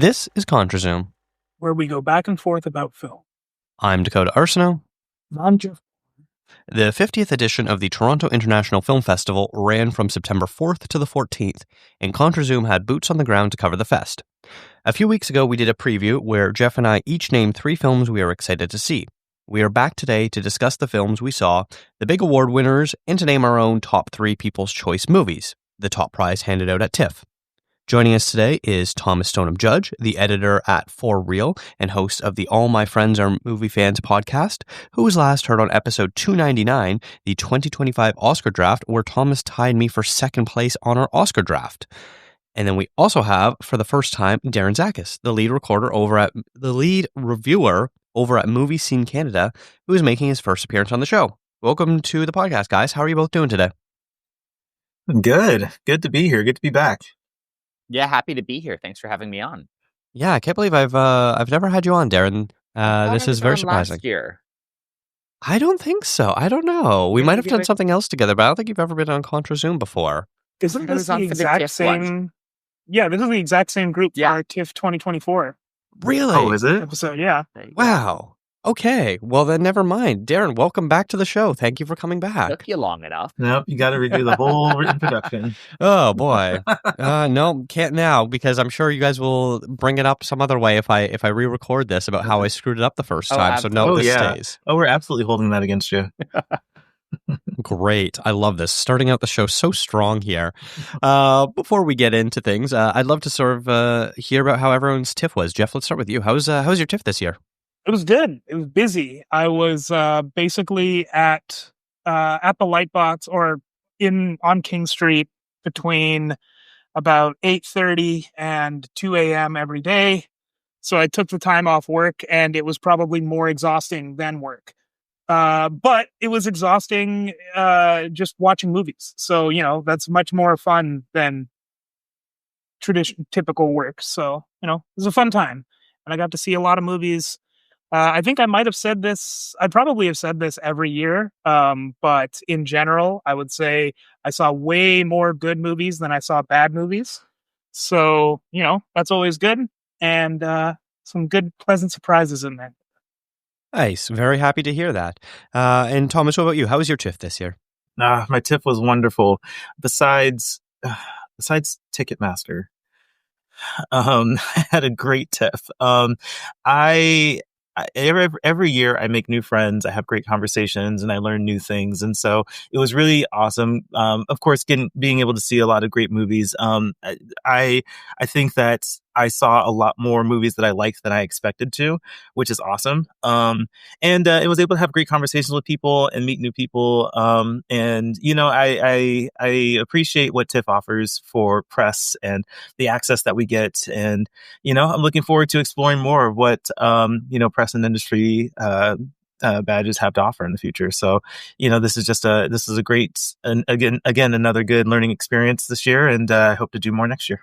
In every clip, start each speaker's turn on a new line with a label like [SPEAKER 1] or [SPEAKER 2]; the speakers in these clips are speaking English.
[SPEAKER 1] This is ContraZoom.
[SPEAKER 2] Where we go back and forth about film.
[SPEAKER 1] I'm Dakota Arsenault.
[SPEAKER 2] I'm Jeff.
[SPEAKER 1] The 50th edition of the Toronto International Film Festival ran from September 4th to the 14th, and ContraZoom had boots on the ground to cover the fest. A few weeks ago, we did a preview where Jeff and I each named 3 films we are excited to see. We are back today to discuss the films we saw, the big award winners, and to name our own top 3 People's Choice movies, the top prize handed out at TIFF. Joining us today is Thomas Stoneham Judge, the editor at For Real and host of the All My Friends Are Movie Fans podcast, who was last heard on episode 299, the 2025 Oscar draft, where Thomas tied me for second place on our Oscar draft. And then we also have, for the first time, Darren Zakis, the lead reviewer over at Movie Scene Canada, who is making his first appearance on the show. Welcome to the podcast, guys. How are you both doing today?
[SPEAKER 3] Good. Good to be here. Good to be back.
[SPEAKER 4] Yeah, happy to be here. Thanks for having me on.
[SPEAKER 1] Yeah, I can't believe I've never had you on, Darren. This is very surprising.
[SPEAKER 4] Last year.
[SPEAKER 1] I don't think so. I don't know. We might have done something else together, but I don't think you've ever been on ContraZoom before.
[SPEAKER 2] Isn't this the
[SPEAKER 4] on for the
[SPEAKER 2] exact
[SPEAKER 4] TIFF
[SPEAKER 2] same?
[SPEAKER 4] one.
[SPEAKER 2] Yeah, this is the exact same group
[SPEAKER 4] Yeah.
[SPEAKER 2] for our TIFF 2024
[SPEAKER 1] Really?
[SPEAKER 3] Oh, is it?
[SPEAKER 2] episode. Yeah.
[SPEAKER 4] There you go.
[SPEAKER 1] Wow. Okay. Well, then never mind. Darren, welcome back to the show. Thank you for coming back.
[SPEAKER 4] Took you long enough.
[SPEAKER 3] Nope, you got to redo the whole introduction.
[SPEAKER 1] Oh, boy. No, can't now, because I'm sure you guys will bring it up some other way if I re-record this about how I screwed it up the first
[SPEAKER 4] Oh,
[SPEAKER 1] time. So no, this
[SPEAKER 3] yeah.
[SPEAKER 1] stays.
[SPEAKER 3] Oh, we're absolutely holding that against you.
[SPEAKER 1] Great. I love this. Starting out the show so strong here. Before we get into things, I'd love to sort of hear about how everyone's TIFF was. Jeff, let's start with you. How's your TIFF this year?
[SPEAKER 2] It was good. It was busy. I was basically at the Lightbox or on King Street between about 8:30 and 2 a.m. every day. So I took the time off work, and it was probably more exhausting than work. But it was exhausting just watching movies. So, that's much more fun than typical work. So, it was a fun time. And I got to see a lot of movies. I think I might have said this. I probably have said this every year. But in general, I would say I saw way more good movies than I saw bad movies. So, that's always good. And some good, pleasant surprises in there.
[SPEAKER 1] Nice. Very happy to hear that. And Thomas, what about you? How was your TIFF this year?
[SPEAKER 3] My TIFF was wonderful. Besides Ticketmaster, I had a great TIFF. Every year I make new friends, I have great conversations, and I learn new things. And so it was really awesome. Of course, being able to see a lot of great movies. I think that I saw a lot more movies that I liked than I expected to, which is awesome. And it was able to have great conversations with people and meet new people. And I appreciate what TIFF offers for press and the access that we get. And I'm looking forward to exploring more of what press and industry badges have to offer in the future. So, this is a great, and again, another good learning experience this year, and I hope to do more next year.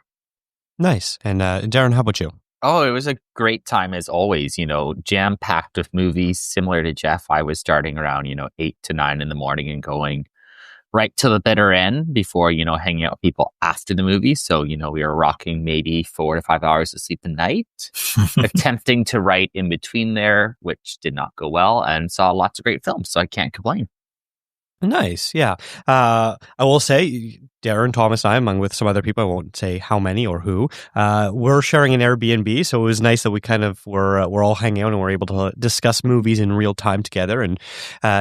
[SPEAKER 1] Nice. And Darren, how about you?
[SPEAKER 4] Oh, it was a great time as always, jam-packed with movies. Similar to Jeff, I was starting around, 8 to 9 in the morning and going right to the bitter end before, hanging out with people after the movie. So, we were rocking maybe 4 to 5 hours of sleep a night, attempting to write in between there, which did not go well, and saw lots of great films. So I can't complain.
[SPEAKER 1] Nice. Yeah. I will say, Darren, Thomas, and I, among with some other people, I won't say how many or who, we're sharing an Airbnb. So it was nice that we kind of we're all hanging out and we're able to discuss movies in real time together. And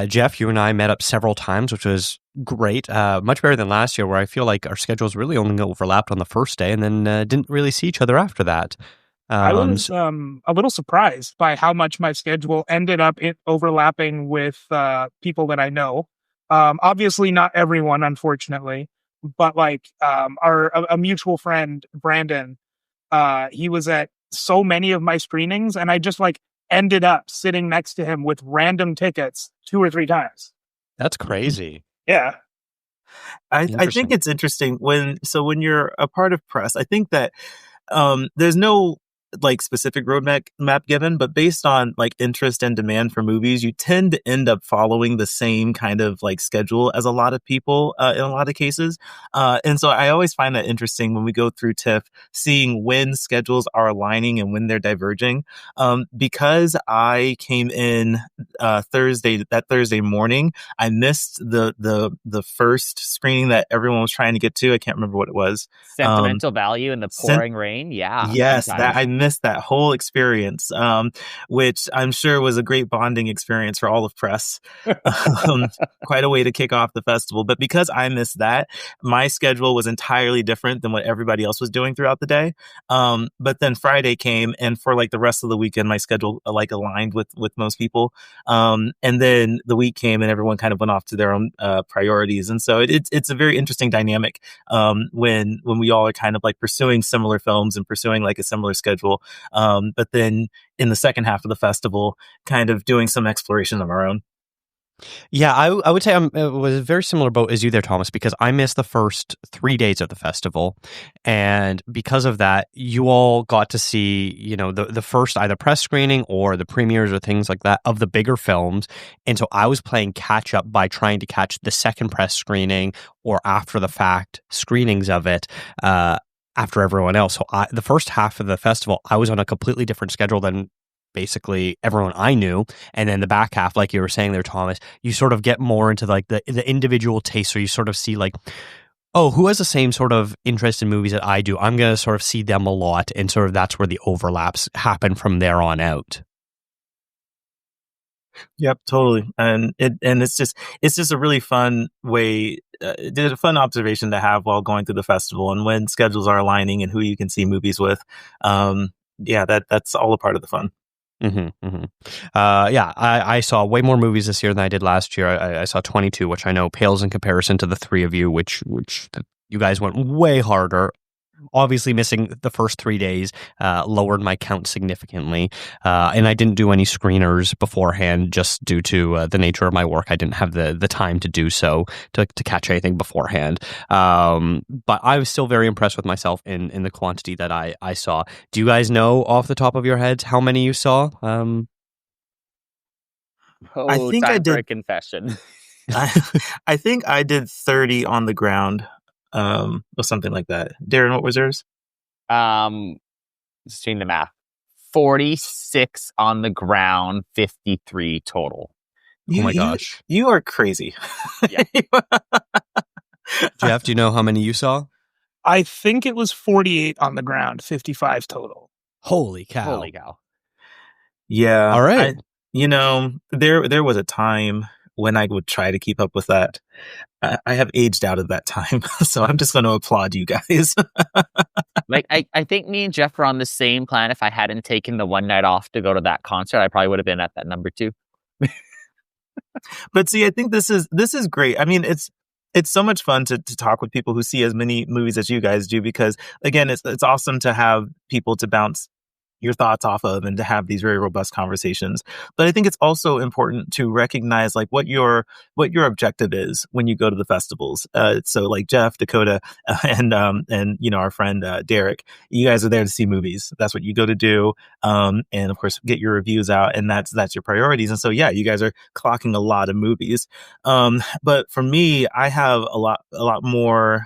[SPEAKER 1] Jeff, you and I met up several times, which was great. Much better than last year, where I feel like our schedules really only overlapped on the first day and then didn't really see each other after that.
[SPEAKER 2] I was a little surprised by how much my schedule ended up overlapping with people that I know. Obviously not everyone, unfortunately, but a mutual friend, Brandon, he was at so many of my screenings, and I just ended up sitting next to him with random tickets 2 or 3 times.
[SPEAKER 1] That's crazy.
[SPEAKER 2] Yeah.
[SPEAKER 3] I think it's interesting when you're a part of press. I think that there's no like specific roadmap map given, but based on like interest and demand for movies, you tend to end up following the same kind of like schedule as a lot of people in a lot of cases. And so I always find that interesting when we go through TIFF, seeing when schedules are aligning and when they're diverging. Because I came in that Thursday morning, I missed the first screening that everyone was trying to get to. I can't remember what it was.
[SPEAKER 4] Sentimental Value in the pouring rain. Yeah.
[SPEAKER 3] Yes,
[SPEAKER 4] sometimes.
[SPEAKER 3] that I missed that whole experience, which I'm sure was a great bonding experience for all of press. Quite a way to kick off the festival. But because I missed that, my schedule was entirely different than what everybody else was doing throughout the day. But then Friday came, and for like the rest of the weekend, my schedule like aligned with most people. And then the week came, and everyone kind of went off to their own priorities. And so it's a very interesting dynamic when we all are kind of like pursuing similar films and pursuing like a similar schedule. But then in the second half of the festival, kind of doing some exploration of our own.
[SPEAKER 1] Yeah, I would say it was a very similar boat as you there, Thomas, because I missed the first 3 days of the festival. And because of that, you all got to see, the first either press screening or the premieres or things like that of the bigger films. And so I was playing catch up by trying to catch the second press screening or after the fact screenings of it after everyone else. So the first half of the festival, I was on a completely different schedule than basically everyone I knew. And then the back half, like you were saying there, Thomas, you sort of get more into like the individual taste. So you sort of see like, oh, who has the same sort of interest in movies that I do? I'm going to sort of see them a lot. And sort of that's where the overlaps happen from there on out.
[SPEAKER 3] Yep, totally. And it's just a really fun way, a fun observation to have while going through the festival and when schedules are aligning and who you can see movies with. That's all a part of the fun.
[SPEAKER 1] I saw way more movies this year than I did last year. I saw 22, which I know pales in comparison to the three of you, which you guys went way harder. Obviously, missing the first 3 days lowered my count significantly, and I didn't do any screeners beforehand just due to the nature of my work. I didn't have the time to do so to catch anything beforehand. But I was still very impressed with myself in the quantity that I saw. Do you guys know off the top of your heads how many you saw?
[SPEAKER 3] I think I did
[SPEAKER 4] a confession.
[SPEAKER 3] I think I did 30 on the ground. Or something like that. Darren, what was yours?
[SPEAKER 4] Just doing the math. 46 on the ground, 53 total.
[SPEAKER 1] Oh my gosh.
[SPEAKER 3] You are crazy.
[SPEAKER 4] Yeah.
[SPEAKER 1] Jeff, do you know how many you saw?
[SPEAKER 2] I think it was 48 on the ground, 55 total.
[SPEAKER 1] Holy cow.
[SPEAKER 3] Yeah.
[SPEAKER 1] All right.
[SPEAKER 3] There was a time when I would try to keep up with that. I have aged out of that time, so I'm just going to applaud you guys.
[SPEAKER 4] Like, I think me and Jeff were on the same plan. If I hadn't taken the one night off to go to that concert, I probably would have been at that number too.
[SPEAKER 3] But see, I think this is great. I mean, it's so much fun to talk with people who see as many movies as you guys do, because again, it's awesome to have people to bounce your thoughts off of and to have these very robust conversations. But I think it's also important to recognize like what your objective is when you go to the festivals. So like Jeff, Dakota, and our friend Derek, you guys are there to see movies. That's what you go to do. And of course get your reviews out, and that's your priorities. And so yeah, you guys are clocking a lot of movies. But for me, I have a lot more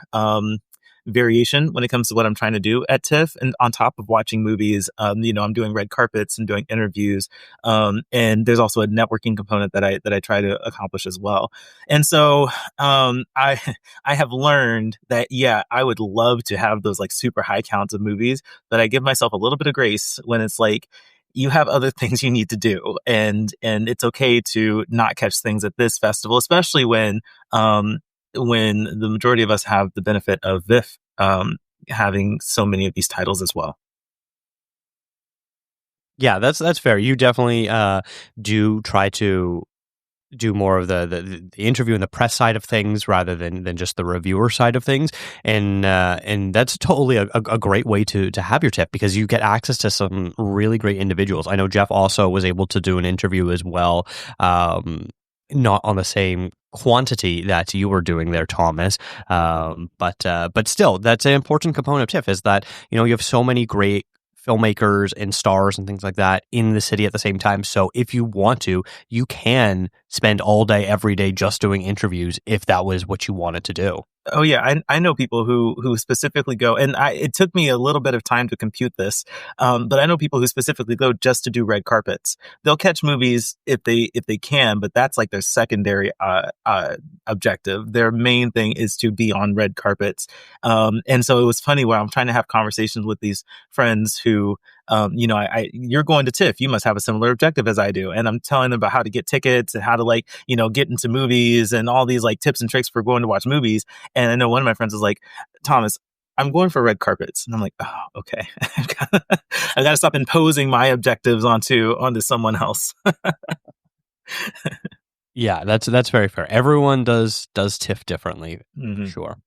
[SPEAKER 3] variation when it comes to what I'm trying to do at TIFF. And on top of watching movies, I'm doing red carpets and doing interviews. And there's also a networking component that I try to accomplish as well. And so I have learned that, yeah, I would love to have those like super high counts of movies, but I give myself a little bit of grace when it's like, you have other things you need to do. And it's okay to not catch things at this festival, especially when the majority of us have the benefit of VIFF having so many of these titles as well.
[SPEAKER 1] Yeah, that's fair. You definitely do try to do more of the interview and the press side of things rather than just the reviewer side of things, and that's totally a great way to have your TIFF, because you get access to some really great individuals. I know Jeff also was able to do an interview as well. Not on the same quantity that you were doing there, Thomas. But still, that's an important component of TIFF, is that, you have so many great filmmakers and stars and things like that in the city at the same time. So if you want to, you can spend all day, every day just doing interviews if that was what you wanted to do.
[SPEAKER 3] Oh yeah, I know people who specifically go, and it took me a little bit of time to compute this, but I know people who specifically go just to do red carpets. They'll catch movies if they can, but that's like their secondary objective. Their main thing is to be on red carpets, and so it was funny when I'm trying to have conversations with these friends who. You're going to TIFF. You must have a similar objective as I do. And I'm telling them about how to get tickets and how to get into movies and all these tips and tricks for going to watch movies. And I know one of my friends was like, Thomas, I'm going for red carpets. And I'm like, oh, okay. I got to stop imposing my objectives onto someone else.
[SPEAKER 1] Yeah, that's very fair. Everyone does TIFF differently, for sure.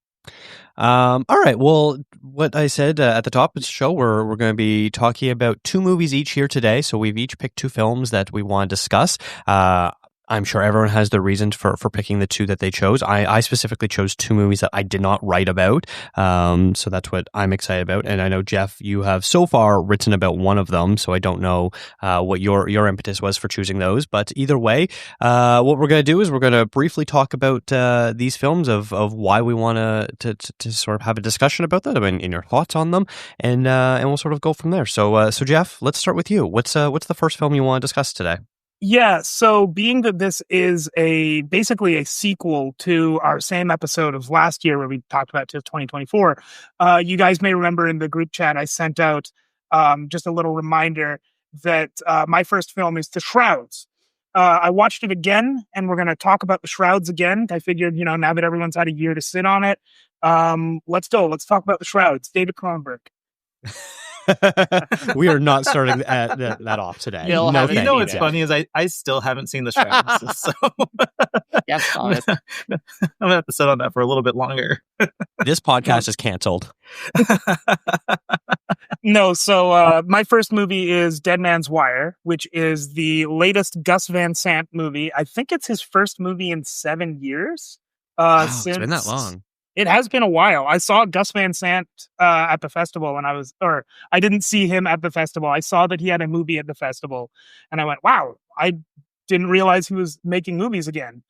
[SPEAKER 1] All right. Well, what I said at the top of the show, we're going to be talking about 2 movies each here today. So we've each picked 2 films that we want to discuss. I'm sure everyone has their reasons for picking the 2 that they chose. I specifically chose 2 movies that I did not write about. So that's what I'm excited about. And I know, Jeff, you have so far written about one of them. So I don't know what your impetus was for choosing those. But either way, what we're going to do is we're going to briefly talk about these films of why we want to sort of have a discussion about them and your thoughts on them. And we'll sort of go from there. So Jeff, let's start with you. What's the first film you want to discuss today?
[SPEAKER 2] Yeah, so being that this is basically a sequel to our same episode of last year where we talked about TIFF 2024, you guys may remember in the group chat I sent out just a little reminder that my first film is The Shrouds. I watched it again, and we're going to talk about The Shrouds again. I figured, now that everyone's had a year to sit on it, let's go. Let's talk about The Shrouds. David Cronenberg.
[SPEAKER 1] We are not starting that off today.
[SPEAKER 3] No, what's funny is I still haven't seen The Shrouds. So
[SPEAKER 4] yes, Thomas.
[SPEAKER 3] I'm gonna have to sit on that for a little bit longer.
[SPEAKER 1] This podcast is canceled.
[SPEAKER 2] No, so my first movie is Dead Man's Wire, which is the latest Gus Van Sant movie. I think it's his first movie in 7 years.
[SPEAKER 1] Wow, it's been that long.
[SPEAKER 2] It has been a while. I saw Gus Van Sant at the festival I didn't see him at the festival. I saw that he had a movie at the festival, and I went, wow, I didn't realize he was making movies again.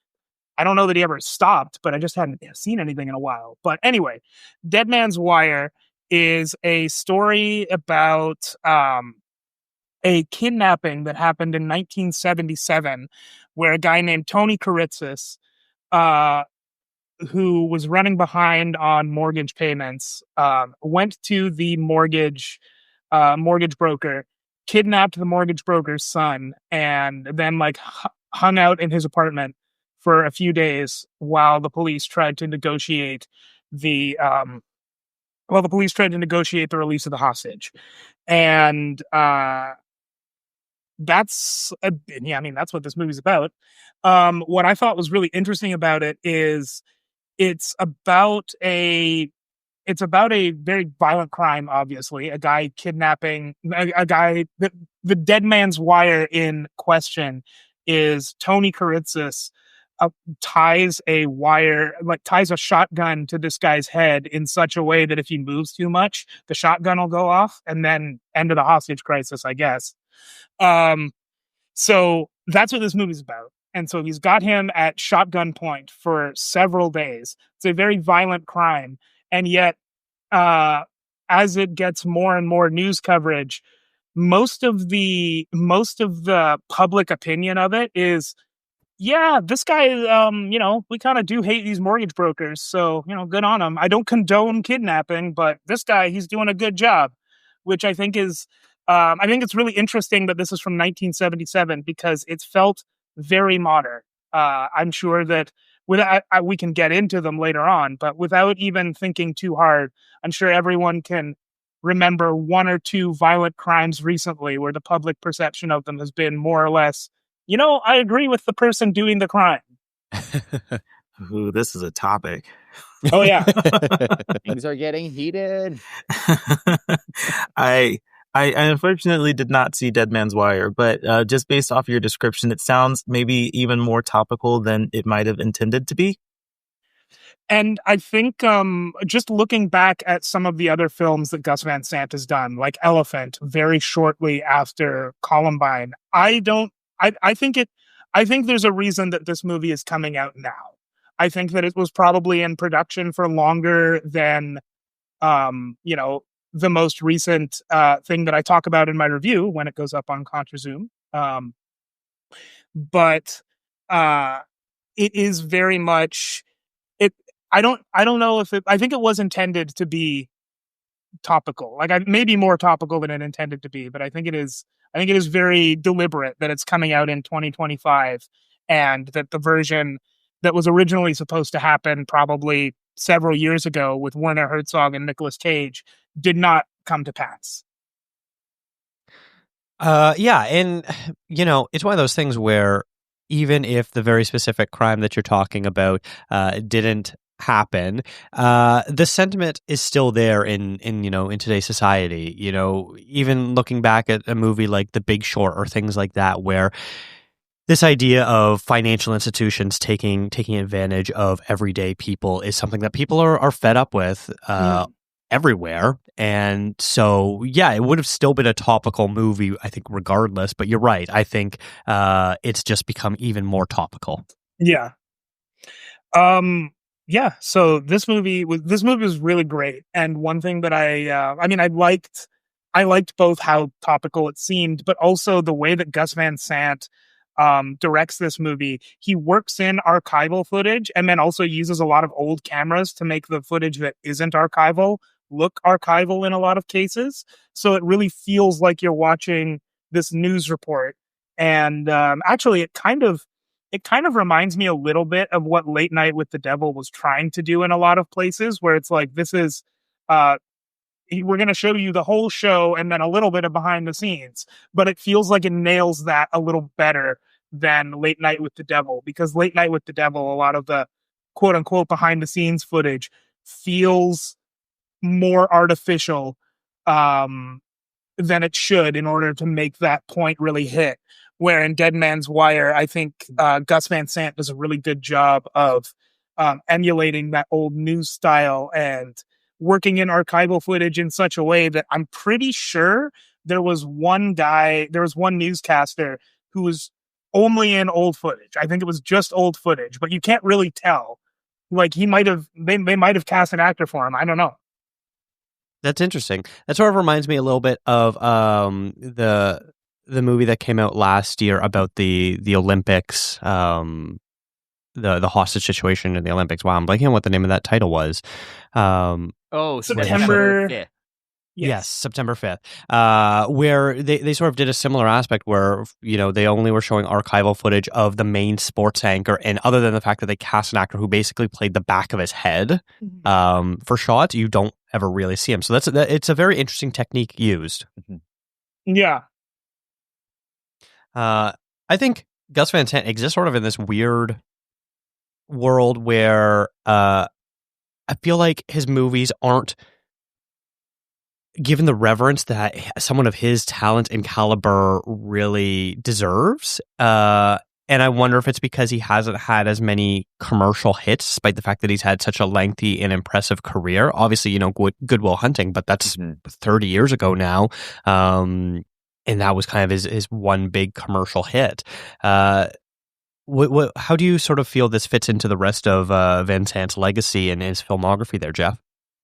[SPEAKER 2] I don't know that he ever stopped, but I just hadn't seen anything in a while. But anyway, Dead Man's Wire is a story about a kidnapping that happened in 1977, where a guy named Tony Kuritzis, who was running behind on mortgage payments, went to the mortgage broker, kidnapped the mortgage broker's son, and then hung out in his apartment for a few days while the police tried to negotiate the release of the hostage. And that's what this movie's about. What I thought was really interesting about it is it's about a very violent crime, obviously. A guy kidnapping a guy. The Dead Man's Wire in question is Tony Kuritzis ties a shotgun to this guy's head in such a way that if he moves too much, the shotgun will go off, and then end of the hostage crisis, I guess. So that's what this movie's about. And so he's got him at shotgun point for several days. It's a very violent crime. And yet, as it gets more and more news coverage, most of the public opinion of it is, yeah, this guy, we kind of do hate these mortgage brokers. So, good on him. I don't condone kidnapping, but this guy, he's doing a good job, which I think is, I think it's really interesting that this is from 1977 because it's felt very modern. I'm sure that we can get into them later on, but without even thinking too hard, I'm sure everyone can remember 1 or 2 violent crimes recently where the public perception of them has been more or less, I agree with the person doing the crime.
[SPEAKER 3] Ooh, this is a topic.
[SPEAKER 2] Oh, yeah.
[SPEAKER 4] Things are getting heated.
[SPEAKER 3] I unfortunately did not see Dead Man's Wire, but just based off your description, it sounds maybe even more topical than it might have intended to be.
[SPEAKER 2] And I think just looking back at some of the other films that Gus Van Sant has done, like Elephant, very shortly after Columbine, I think there's a reason that this movie is coming out now. I think that it was probably in production for longer than, the most recent thing that I talk about in my review when it goes up on ContraZoom. But it is very much it. I don't know if I think it was intended to be topical, like maybe more topical than it intended to be, but I think it is very deliberate that it's coming out in 2025 and that the version that was originally supposed to happen probably several years ago with Werner Herzog and Nicolas Cage did not come to pass.
[SPEAKER 1] Yeah, and it's one of those things where even if the very specific crime that you're talking about didn't happen, the sentiment is still there in today's society. Even looking back at a movie like The Big Short or things like that, where this idea of financial institutions taking advantage of everyday people is something that people are fed up with everywhere. And so, yeah, it would have still been a topical movie, I think, regardless. But you're right. I think it's just become even more topical.
[SPEAKER 2] Yeah. Yeah. So this movie was really great. And one thing that I liked both how topical it seemed, but also the way that Gus Van Sant directs this movie. He works in archival footage and then also uses a lot of old cameras to make the footage that isn't archival look archival in a lot of cases. So it really feels like you're watching this news report. And actually, it kind of reminds me a little bit of what Late Night with the Devil was trying to do in a lot of places, where it's like, this is we're going to show you the whole show and then a little bit of behind the scenes, but it feels like it nails that a little better than Late Night with the Devil, because Late Night with the Devil, a lot of the quote unquote behind the scenes footage feels more artificial than it should in order to make that point really hit. Where in Dead Man's Wire, I think Gus Van Sant does a really good job of emulating that old news style and working in archival footage in such a way that I'm pretty sure there was one newscaster who was only in old footage. I think it was just old footage, but you can't really tell. Like they might have cast an actor for him. I don't know.
[SPEAKER 1] That's interesting. That sort of reminds me a little bit of the movie that came out last year about the Olympics, the hostage situation in the Olympics. Wow, I'm blanking on what the name of that title was.
[SPEAKER 2] September
[SPEAKER 4] 5th.
[SPEAKER 1] Yes, September 5th, where they sort of did a similar aspect where, they only were showing archival footage of the main sports anchor. And other than the fact that they cast an actor who basically played the back of his head for shots, you don't ever really see him. So it's a very interesting technique used.
[SPEAKER 2] Yeah.
[SPEAKER 1] I think Gus Van Sant exists sort of in this weird world where I feel like his movies aren't given the reverence that someone of his talent and caliber really deserves. And I wonder if it's because he hasn't had as many commercial hits, despite the fact that he's had such a lengthy and impressive career. Obviously, Good Will Hunting, but that's 30 years ago now. And that was kind of his one big commercial hit. How do you sort of feel this fits into the rest of Van Sant's legacy and his filmography there, Jeff?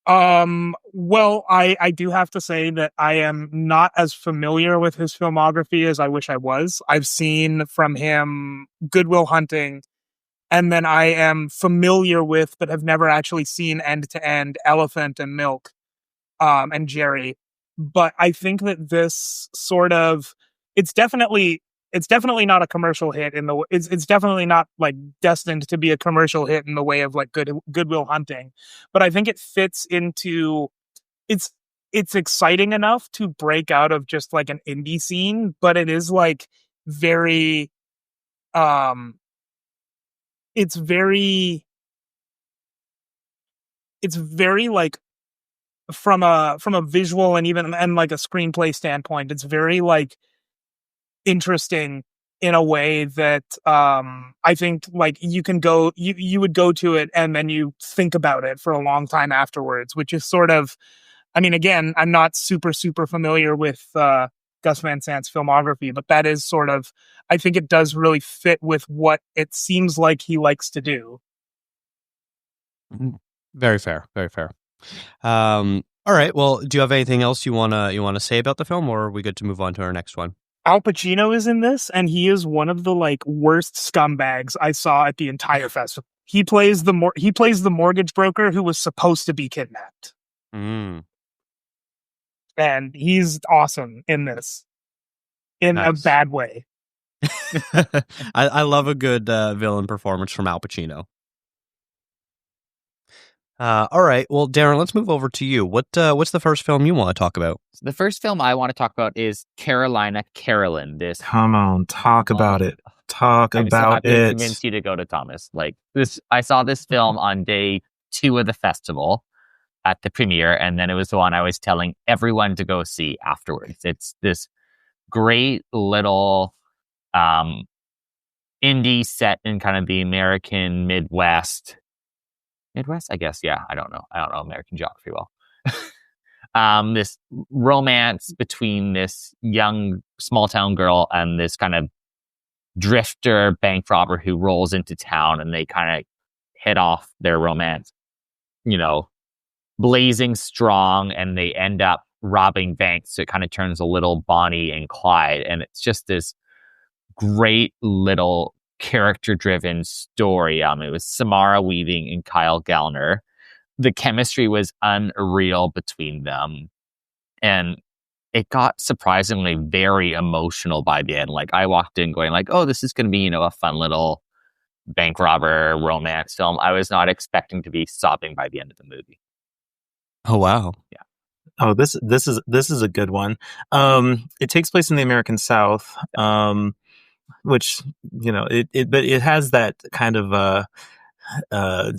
[SPEAKER 2] Well, I do have to say that I am not as familiar with his filmography as I wish I was. I've seen from him Good Will Hunting, and then I am familiar with, but have never actually seen end to end, Elephant and Milk, and Jerry. But I think that this sort of, it's definitely not a commercial hit it's definitely not like destined to be a commercial hit in the way of like Good Will Hunting. But I think it fits into, it's exciting enough to break out of just like an indie scene, but it is like very, it's very like from a visual and even and like a screenplay standpoint, it's very like interesting in a way that I think like you would go to it and then you think about it for a long time afterwards, which is sort of, I mean, again, I'm not super familiar with Gus Van Sant's filmography, but that is sort of, I think it does really fit with what it seems like he likes to do.
[SPEAKER 1] Very fair, very fair. All right. Well, do you have anything else you wanna say about the film, or are we good to move on to our next one?
[SPEAKER 2] Al Pacino is in this, and he is one of the like worst scumbags I saw at the entire festival. He plays the mortgage broker who was supposed to be kidnapped, and he's awesome in this, in a bad way.
[SPEAKER 1] I love a good villain performance from Al Pacino. All right. Well, Darren, let's move over to you. What's the first film you want to talk about?
[SPEAKER 4] So the first film I want to talk about is Carolina Carolyn.
[SPEAKER 3] Come on, talk about it. Talk
[SPEAKER 4] I'm
[SPEAKER 3] about
[SPEAKER 4] so happy to
[SPEAKER 3] it.
[SPEAKER 4] convince you to go to Thomas. Like this, I saw this film on day 2 of the festival at the premiere, and then it was the one I was telling everyone to go see afterwards. It's this great little indie set in kind of the American Midwest, I guess. Yeah, I don't know American geography well. This romance between this young small town girl and this kind of drifter bank robber who rolls into town, and they kind of hit off their romance, blazing strong, and they end up robbing banks. So it kind of turns a little Bonnie and Clyde, and it's just this great little character-driven story. It was Samara Weaving and Kyle Gallner. The chemistry was unreal between them, and it got surprisingly very emotional by the end. Like I walked in going like, "Oh, this is going to be a fun little bank robber romance film." I was not expecting to be sobbing by the end of the movie.
[SPEAKER 1] Oh wow!
[SPEAKER 4] Yeah.
[SPEAKER 3] Oh, this is a good one. It takes place in the American South. Which but it has that kind of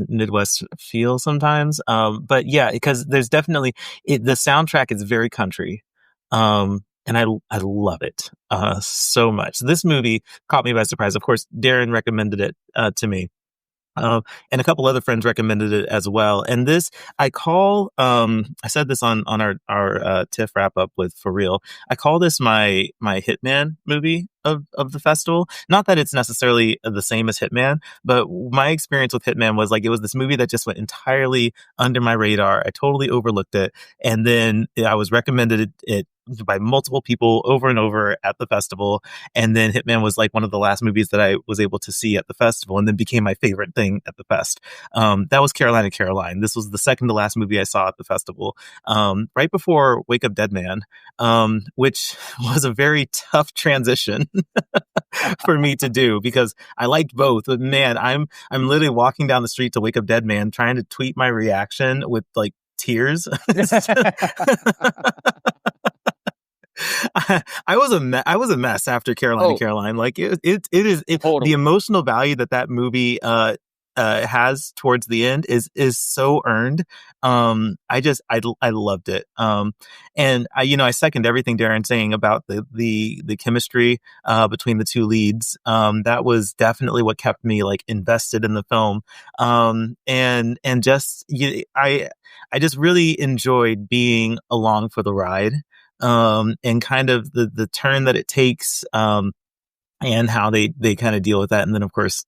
[SPEAKER 3] Midwest feel sometimes. But yeah, because there's definitely the soundtrack is very country, and I love it so much. This movie caught me by surprise. Of course, Darren recommended it to me. And a couple other friends recommended it as well. And this, I said this on our TIFF wrap up with For Real. I call this my Hitman movie of the festival. Not that it's necessarily the same as Hitman, but my experience with Hitman was like, it was this movie that just went entirely under my radar. I totally overlooked it. And then I was recommended it by multiple people over and over at the festival. And then Hitman was like one of the last movies that I was able to see at the festival, and then became my favorite thing at the fest. That was Carolina Caroline. This was the second to last movie I saw at the festival, right before Wake Up Dead Man, which was a very tough transition for me to do because I liked both. But man, I'm literally walking down the street to Wake Up Dead Man trying to tweet my reaction with like tears. I was a mess after Carolina Caroline. Like it is totally. The emotional value that movie has towards the end is so earned. I loved it. And I second everything Darren's saying about the chemistry between the two leads. That was definitely what kept me like invested in the film. And just I just really enjoyed being along for the ride. And kind of the turn that it takes, and how they kind of deal with that. And then of course,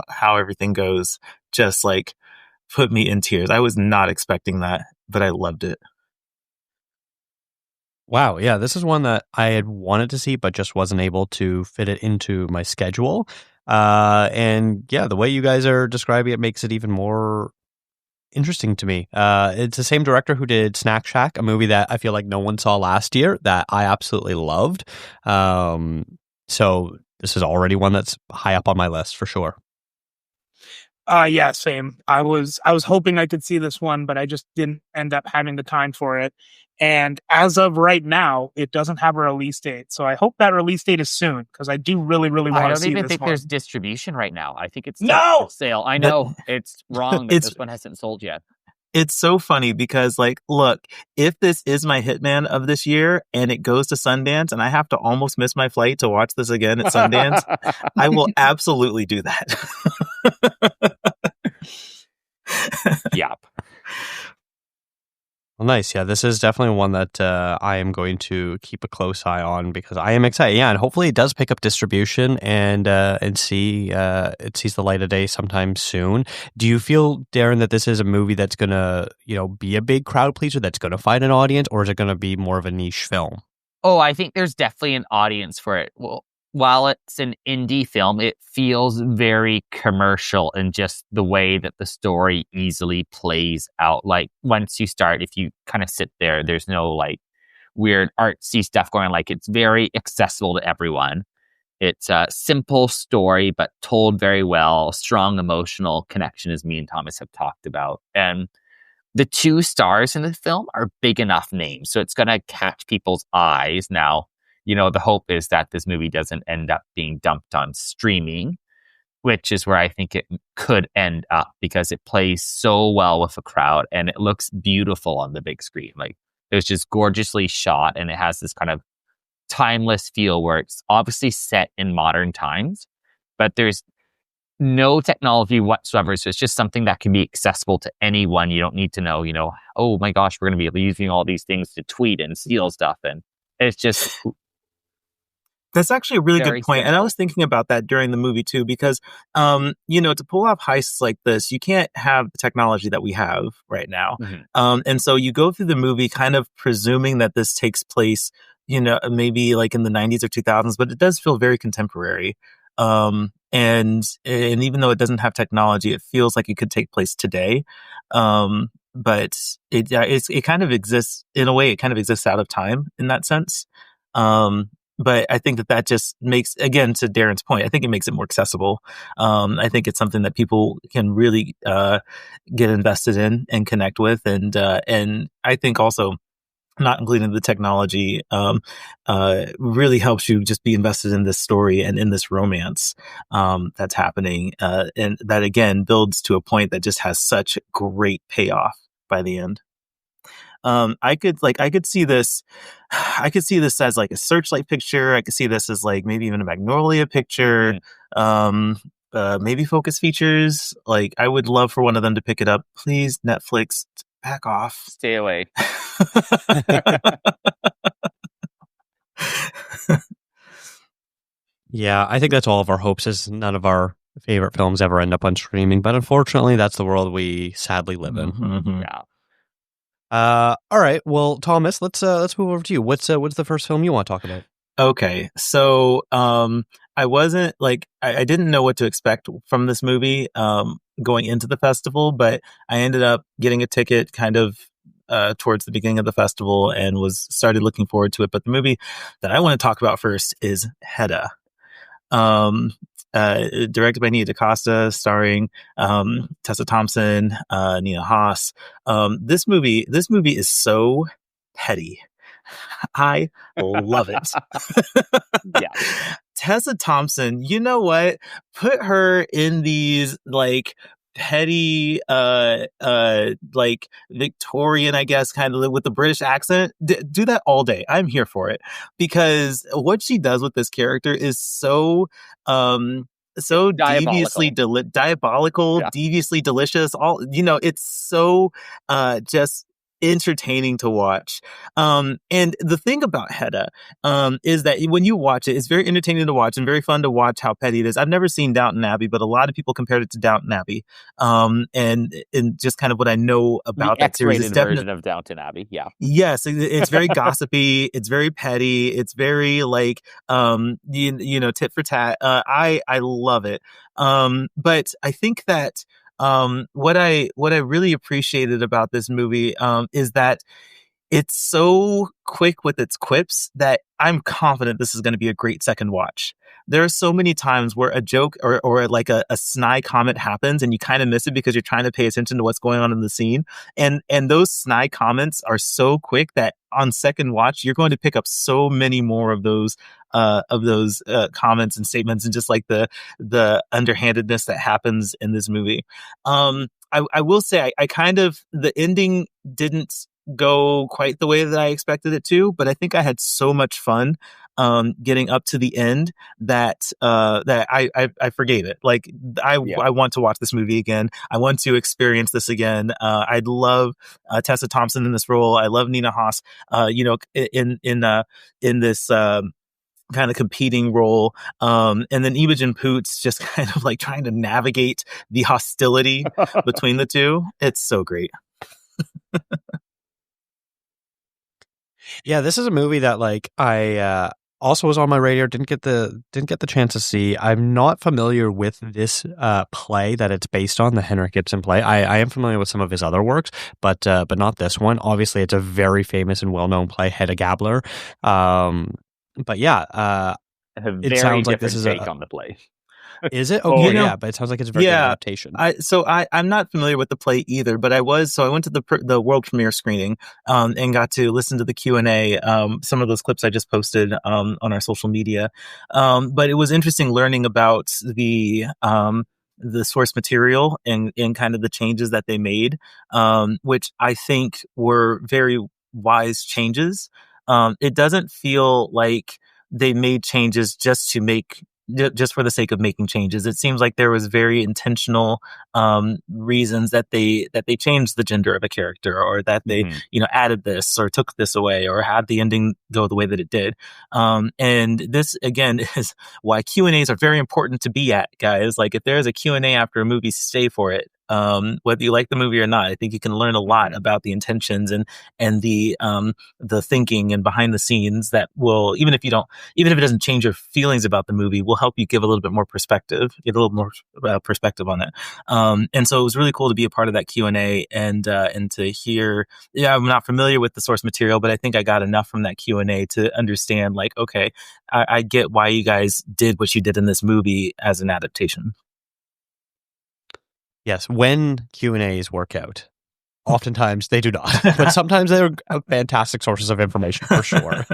[SPEAKER 3] how everything goes just like put me in tears. I was not expecting that, but I loved it.
[SPEAKER 1] Wow. Yeah. This is one that I had wanted to see, but just wasn't able to fit it into my schedule. And yeah, the way you guys are describing it makes it even more interesting to me. It's the same director who did Snack Shack, a movie that I feel like no one saw last year that I absolutely loved. So this is already one that's high up on my list for sure.
[SPEAKER 2] Yeah, same. I was hoping I could see this one, but I just didn't end up having the time for it. And as of right now, it doesn't have a release date. So I hope that release date is soon, because I do really, really want to see this one.
[SPEAKER 4] I don't even think there's distribution right now. I think it's
[SPEAKER 2] no
[SPEAKER 4] sale. I know it's wrong that this one hasn't sold yet.
[SPEAKER 3] It's so funny because, like, look, if this is my Hitman of this year and it goes to Sundance and I have to almost miss my flight to watch this again at Sundance, I will absolutely do that.
[SPEAKER 4] Yep.
[SPEAKER 1] Well, nice. Yeah, this is definitely one that I am going to keep a close eye on because I am excited. Yeah, and hopefully it does pick up distribution and see it sees the light of day sometime soon. Do you feel, Darren, that this is a movie that's gonna be a big crowd pleaser, that's gonna find an audience, or is it gonna be more of a niche film?
[SPEAKER 4] Oh, I think there's definitely an audience for it. Well, while it's an indie film, it feels very commercial in just the way that the story easily plays out. Like, once you start, if you kind of sit there, there's no like weird artsy stuff going on. Like, it's very accessible to everyone. It's a simple story, but told very well. Strong emotional connection, as me and Thomas have talked about. And the two stars in the film are big enough names, so it's going to catch people's eyes. Now, the hope is that this movie doesn't end up being dumped on streaming, which is where I think it could end up because it plays so well with the crowd and it looks beautiful on the big screen. Like, it was just gorgeously shot and it has this kind of timeless feel where it's obviously set in modern times, but there's no technology whatsoever. So it's just something that can be accessible to anyone. You don't need to know, oh my gosh, we're going to be using all these things to tweet and steal stuff. And it's just...
[SPEAKER 3] That's actually a really good point.
[SPEAKER 4] Simple.
[SPEAKER 3] And I was thinking about that during the movie too, because, to pull off heists like this, you can't have the technology that we have right now.
[SPEAKER 4] Mm-hmm.
[SPEAKER 3] And so you go through the movie kind of presuming that this takes place, maybe like in the 90s or 2000s, but it does feel very contemporary. And even though it doesn't have technology, it feels like it could take place today. But it kind of exists in a way. It kind of exists out of time in that sense. But I think that just makes, again, to Darren's point, I think it makes it more accessible. I think it's something that people can really get invested in and connect with, and I think also not including the technology really helps you just be invested in this story and in this romance that's happening, and that again builds to a point that just has such great payoff by the end. I could see this as like a Searchlight picture. I could see this as like maybe even a Magnolia picture. Maybe Focus Features. Like, I would love for one of them to pick it up. Please, Netflix, back off.
[SPEAKER 4] Stay away.
[SPEAKER 1] Yeah, I think that's all of our hopes, is none of our favorite films ever end up on streaming, but unfortunately that's the world we sadly live in.
[SPEAKER 3] Mm-hmm.
[SPEAKER 4] Yeah.
[SPEAKER 1] All right. Well, Thomas, let's move over to you. What's the first film you want to talk about?
[SPEAKER 3] Okay, so I wasn't like I didn't know what to expect from this movie going into the festival, but I ended up getting a ticket kind of towards the beginning of the festival and started looking forward to it. But the movie that I want to talk about first is Hedda. Directed by Nia DaCosta, starring Tessa Thompson, Nina Haas. This movie is so petty. I love it.
[SPEAKER 4] Yeah.
[SPEAKER 3] Tessa Thompson, you know what? Put her in these like petty like Victorian, I guess, kind of with the British accent. Do that all day. I'm here for it, because what she does with this character is so deviously diabolical,
[SPEAKER 4] Yeah.
[SPEAKER 3] deviously delicious. It's so just entertaining to watch. And the thing about Hedda is that when you watch it, it's very entertaining to watch and very fun to watch how petty it is. I've never seen Downton Abbey, but a lot of people compared it to Downton Abbey. And just kind of what I know about that series is definitely
[SPEAKER 4] version of Downton Abbey. Yeah.
[SPEAKER 3] Yes, it's very gossipy. It's very petty. It's very like tit for tat. I love it. But I think that what I really appreciated about this movie is that it's so quick with its quips that I'm confident this is going to be a great second watch. there are so many times where a joke or like a snide comment happens and you kind of miss it because you're trying to pay attention to what's going on in the scene. And those snide comments are so quick that on second watch, you're going to pick up so many more of those comments and statements and just like the underhandedness that happens in this movie. I will say I kind of, the ending didn't go quite the way that I expected it to, but I think I had so much fun getting up to the end that I forgave it. Like I want to watch this movie again. I want to experience this again. I love Tessa Thompson in this role. I love Nina Hoss. In this kind of competing role. And then Imogen Poots just kind of like trying to navigate the hostility between the two. It's so great.
[SPEAKER 1] Yeah, this is a movie that like I also was on my radar. Didn't get the chance to see. I'm not familiar with this play that it's based on, the Henrik Ibsen play. I am familiar with some of his other works, but not this one. Obviously, it's a very famous and well known play, Hedda Gabler. But yeah,
[SPEAKER 4] a very
[SPEAKER 1] it sounds like
[SPEAKER 4] different
[SPEAKER 1] this is
[SPEAKER 4] take on the play.
[SPEAKER 1] Is it? Okay, yeah, but it sounds like it's a very good adaptation.
[SPEAKER 3] I'm not familiar with the play either, but I went to the world premiere screening and got to listen to the Q&A, some of those clips I just posted on our social media. But it was interesting learning about the source material and kind of the changes that they made, which I think were very wise changes. It doesn't feel like they made changes just for the sake of making changes. It seems like there was very intentional reasons that they changed the gender of a character, or that they added this or took this away or had the ending go the way that it did. And this again is why Q&As are very important to be at, guys. Like if there's a Q&A after a movie, stay for it. Whether you like the movie or not, I think you can learn a lot about the intentions and the thinking and behind the scenes that will, even if it doesn't change your feelings about the movie, will help you give a little bit more perspective, get a little more perspective on it. And so it was really cool to be a part of that Q&A and to hear. Yeah, I'm not familiar with the source material, but I think I got enough from that Q&A to understand, like, okay, I get why you guys did what you did in this movie as an adaptation.
[SPEAKER 1] Yes, when Q&As work out. Oftentimes they do not, but sometimes they're fantastic sources of information for sure.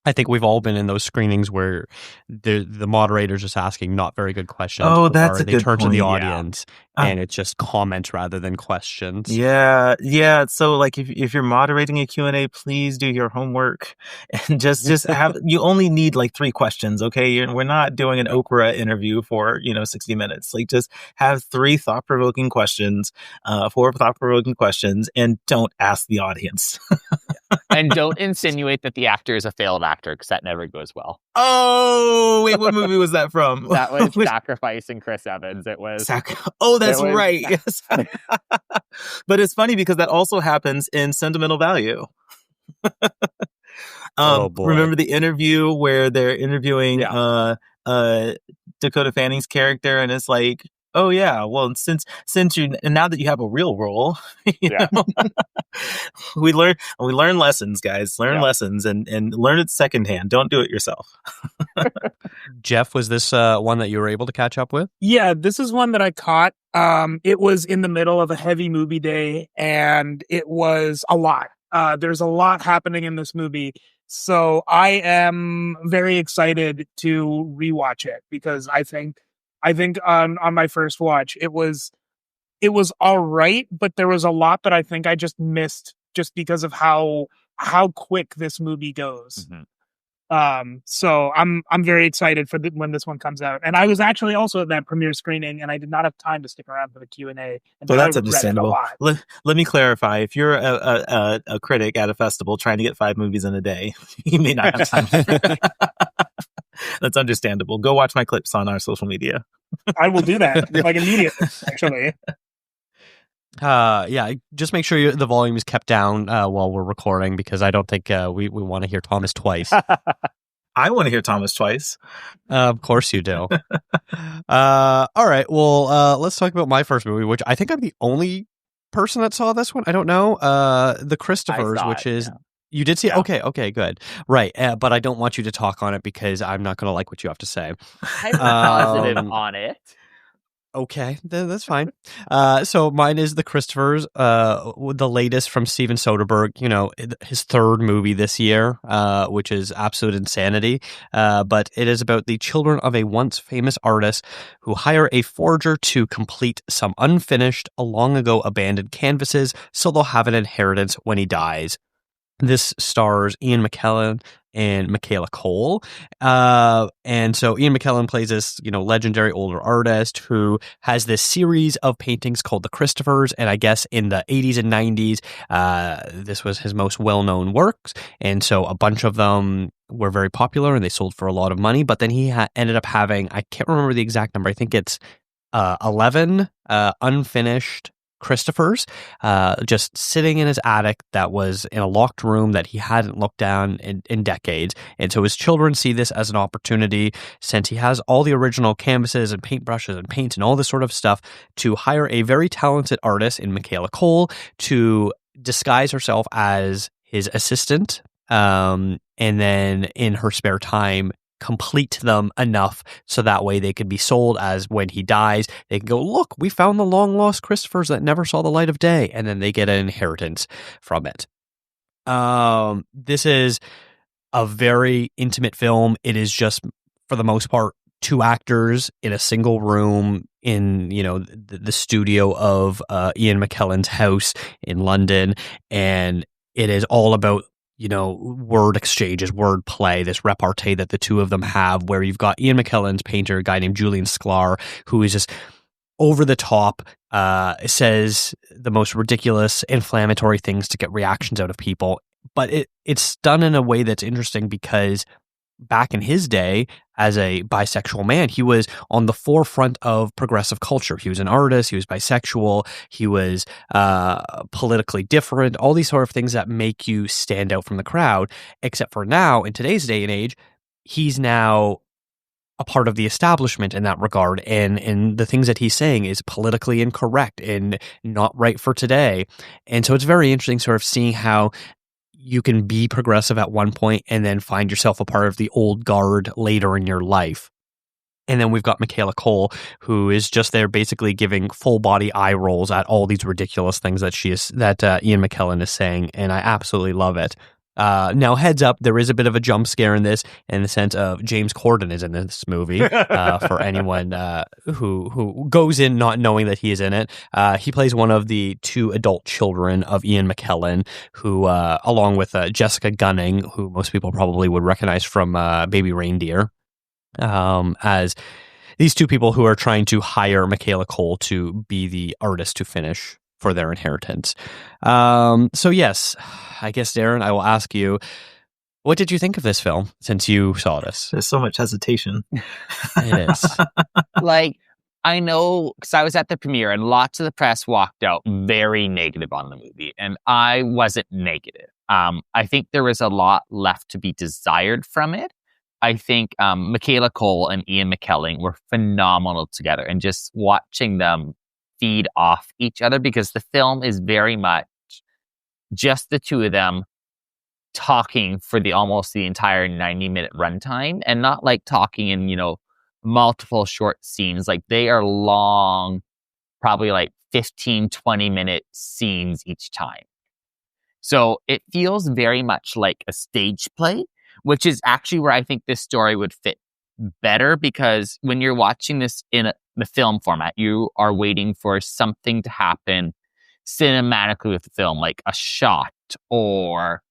[SPEAKER 1] I think we've all been in those screenings where the moderator's just asking not very good questions.
[SPEAKER 3] Oh, that's a good point.
[SPEAKER 1] They turn to the audience and it's just comments rather than questions.
[SPEAKER 3] Yeah. So like if you're moderating a Q&A, please do your homework and just have, you only need like 3 questions. Okay. We're not doing an Oprah interview for, 60 minutes. Like just have 3 thought-provoking questions, 4 thought-provoking questions, and don't ask the audience.
[SPEAKER 4] And don't insinuate that the actor is a failed actor, because that never goes well.
[SPEAKER 3] Oh, wait, what movie was that from?
[SPEAKER 4] That was Sacrifice and Chris Evans. It was.
[SPEAKER 3] That's right. Yes. But it's funny because that also happens in Sentimental Value.
[SPEAKER 1] Oh boy.
[SPEAKER 3] Remember the interview where they're interviewing Dakota Fanning's character, and it's like, oh yeah, well, since now that you have a real role, we learn lessons, guys. Learn lessons and learn it secondhand. Don't do it yourself.
[SPEAKER 1] Jeff, was this one that you were able to catch up with?
[SPEAKER 2] Yeah, this is one that I caught. It was in the middle of a heavy movie day, and it was a lot. There's a lot happening in this movie. So I am very excited to rewatch it, because I think on my first watch, it was all right, but there was a lot that I think I just missed just because of how quick this movie goes. Mm-hmm. So I'm very excited for when this one comes out. And I was actually also at that premiere screening, and I did not have time to stick around for the Q&A.
[SPEAKER 3] So that's understandable. Let me clarify. If you're a critic at a festival trying to get 5 movies in a day, you may not have time. That's understandable. Go watch my clips on our social media.
[SPEAKER 2] I will do that like immediately, actually.
[SPEAKER 1] Just make sure the volume is kept down while we're recording, because I don't think we want to hear Thomas twice.
[SPEAKER 3] I want to hear Thomas twice.
[SPEAKER 1] Of course you do. All right. Well, let's talk about my first movie, which I think I'm the only person that saw this one. I don't know. The Christophers, which is You did see it?
[SPEAKER 4] Yeah.
[SPEAKER 1] Okay, good. Right. But I don't want you to talk on it because I'm not going to like what you have to say.
[SPEAKER 4] I'm positive on it.
[SPEAKER 1] Okay, that's fine. So mine is The Christophers, the latest from Steven Soderbergh, his third movie this year, which is absolute insanity. But it is about the children of a once famous artist who hire a forger to complete some unfinished, long ago abandoned canvases so they'll have an inheritance when he dies. This stars Ian McKellen and Michaela Cole. And so Ian McKellen plays this, legendary older artist who has this series of paintings called The Christophers. And I guess in the 80s and 90s, this was his most well-known works. And so a bunch of them were very popular and they sold for a lot of money. But then he ended up having, I can't remember the exact number, I think it's 11 unfinished Christophers, just sitting in his attic that was in a locked room that he hadn't looked down in decades. And so his children see this as an opportunity, since he has all the original canvases and paintbrushes and paints and all this sort of stuff, to hire a very talented artist in Michaela Cole to disguise herself as his assistant. And then in her spare time, complete them enough so that way they could be sold as when he dies, they can go, look, we found the long lost Christophers that never saw the light of day. And then they get an inheritance from it. This is a very intimate film. It is just, for the most part, two actors in a single room in, the studio of Ian McKellen's house in London. And it is all about word exchanges, word play, this repartee that the two of them have, where you've got Ian McKellen's painter, a guy named Julian Sklar, who is just over the top, says the most ridiculous, inflammatory things to get reactions out of people. But it's done in a way that's interesting because back in his day, as a bisexual man, he was on the forefront of progressive culture. He was an artist, he was bisexual, he was politically different, all these sort of things that make you stand out from the crowd. Except for now, in today's day and age, he's now a part of the establishment in that regard. And the things that he's saying is politically incorrect and not right for today. And so it's very interesting sort of seeing how you can be progressive at one point and then find yourself a part of the old guard later in your life. And then we've got Michaela Cole, who is just there basically giving full body eye rolls at all these ridiculous things that Ian McKellen is saying. And I absolutely love it. Now, heads up, there is a bit of a jump scare in this, in the sense of James Corden is in this movie. For anyone who goes in not knowing that he is in it, he plays one of the two adult children of Ian McKellen, who, along with Jessica Gunning, who most people probably would recognize from Baby Reindeer, as these two people who are trying to hire Michaela Cole to be the artist to finish for their inheritance. So yes, I guess, Darren, I will ask you, what did you think of this film since you saw this?
[SPEAKER 3] There's so much hesitation.
[SPEAKER 1] It is.
[SPEAKER 4] I know, because I was at the premiere and lots of the press walked out very negative on the movie, and I wasn't negative. I think there was a lot left to be desired from it. I think Michaela Cole and Ian McKellen were phenomenal together, and just watching them feed off each other, because the film is very much just the two of them talking for almost the entire 90-minute runtime, and not like talking in, multiple short scenes. Like, they are long, probably like 15, 20-minute scenes each time. So it feels very much like a stage play, which is actually where I think this story would fit better, because when you're watching this in the film format, you are waiting for something to happen cinematically with the film, like a shot or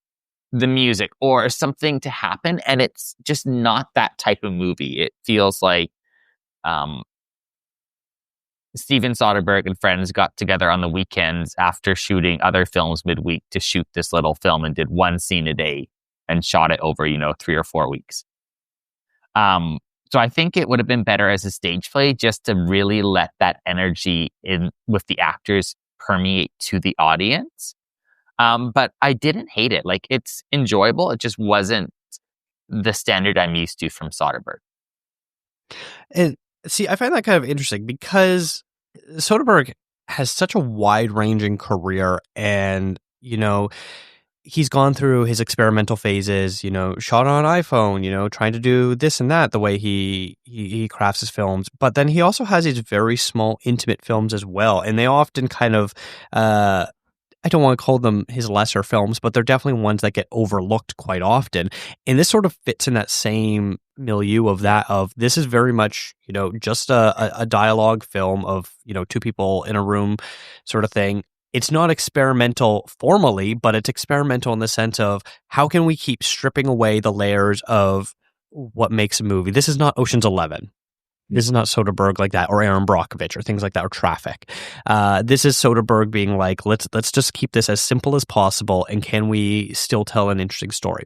[SPEAKER 4] the music or something to happen, and it's just not that type of movie. It feels like Steven Soderbergh and friends got together on the weekends after shooting other films midweek to shoot this little film, and did one scene a day and shot it over 3 or 4 weeks. So I think it would have been better as a stage play, just to really let that energy in with the actors permeate to the audience. But I didn't hate it. Like, it's enjoyable. It just wasn't the standard I'm used to from Soderbergh.
[SPEAKER 1] And see, I find that kind of interesting, because Soderbergh has such a wide-ranging career, and he's gone through his experimental phases, shot on iPhone, trying to do this and that the way he crafts his films. But then he also has these very small, intimate films as well. And they often kind of, I don't want to call them his lesser films, but they're definitely ones that get overlooked quite often. And this sort of fits in that same milieu of this is very much, just a dialogue film of, two people in a room sort of thing. It's not experimental formally, but it's experimental in the sense of how can we keep stripping away the layers of what makes a movie. This is not Ocean's 11. This is not Soderbergh like that, or Aaron Brockovich, or things like that, or Traffic. This is Soderbergh being like, let's just keep this as simple as possible, and can we still tell an interesting story?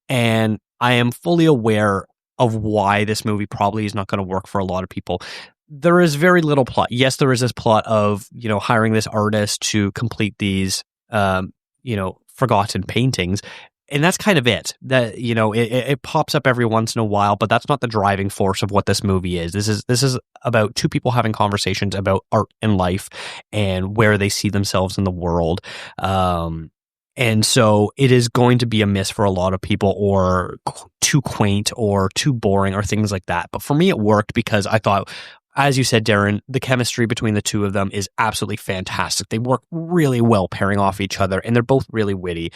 [SPEAKER 1] And I am fully aware of why this movie probably is not going to work for a lot of people. There is very little plot. Yes, there is this plot of, hiring this artist to complete these, forgotten paintings. And that's kind of it. That it pops up every once in a while, but that's not the driving force of what this movie is. This is about two people having conversations about art and life and where they see themselves in the world. And so it is going to be a miss for a lot of people, or too quaint or too boring or things like that. But for me, it worked because I thought, as you said, Darren, the chemistry between the two of them is absolutely fantastic. They work really well pairing off each other, and they're both really witty.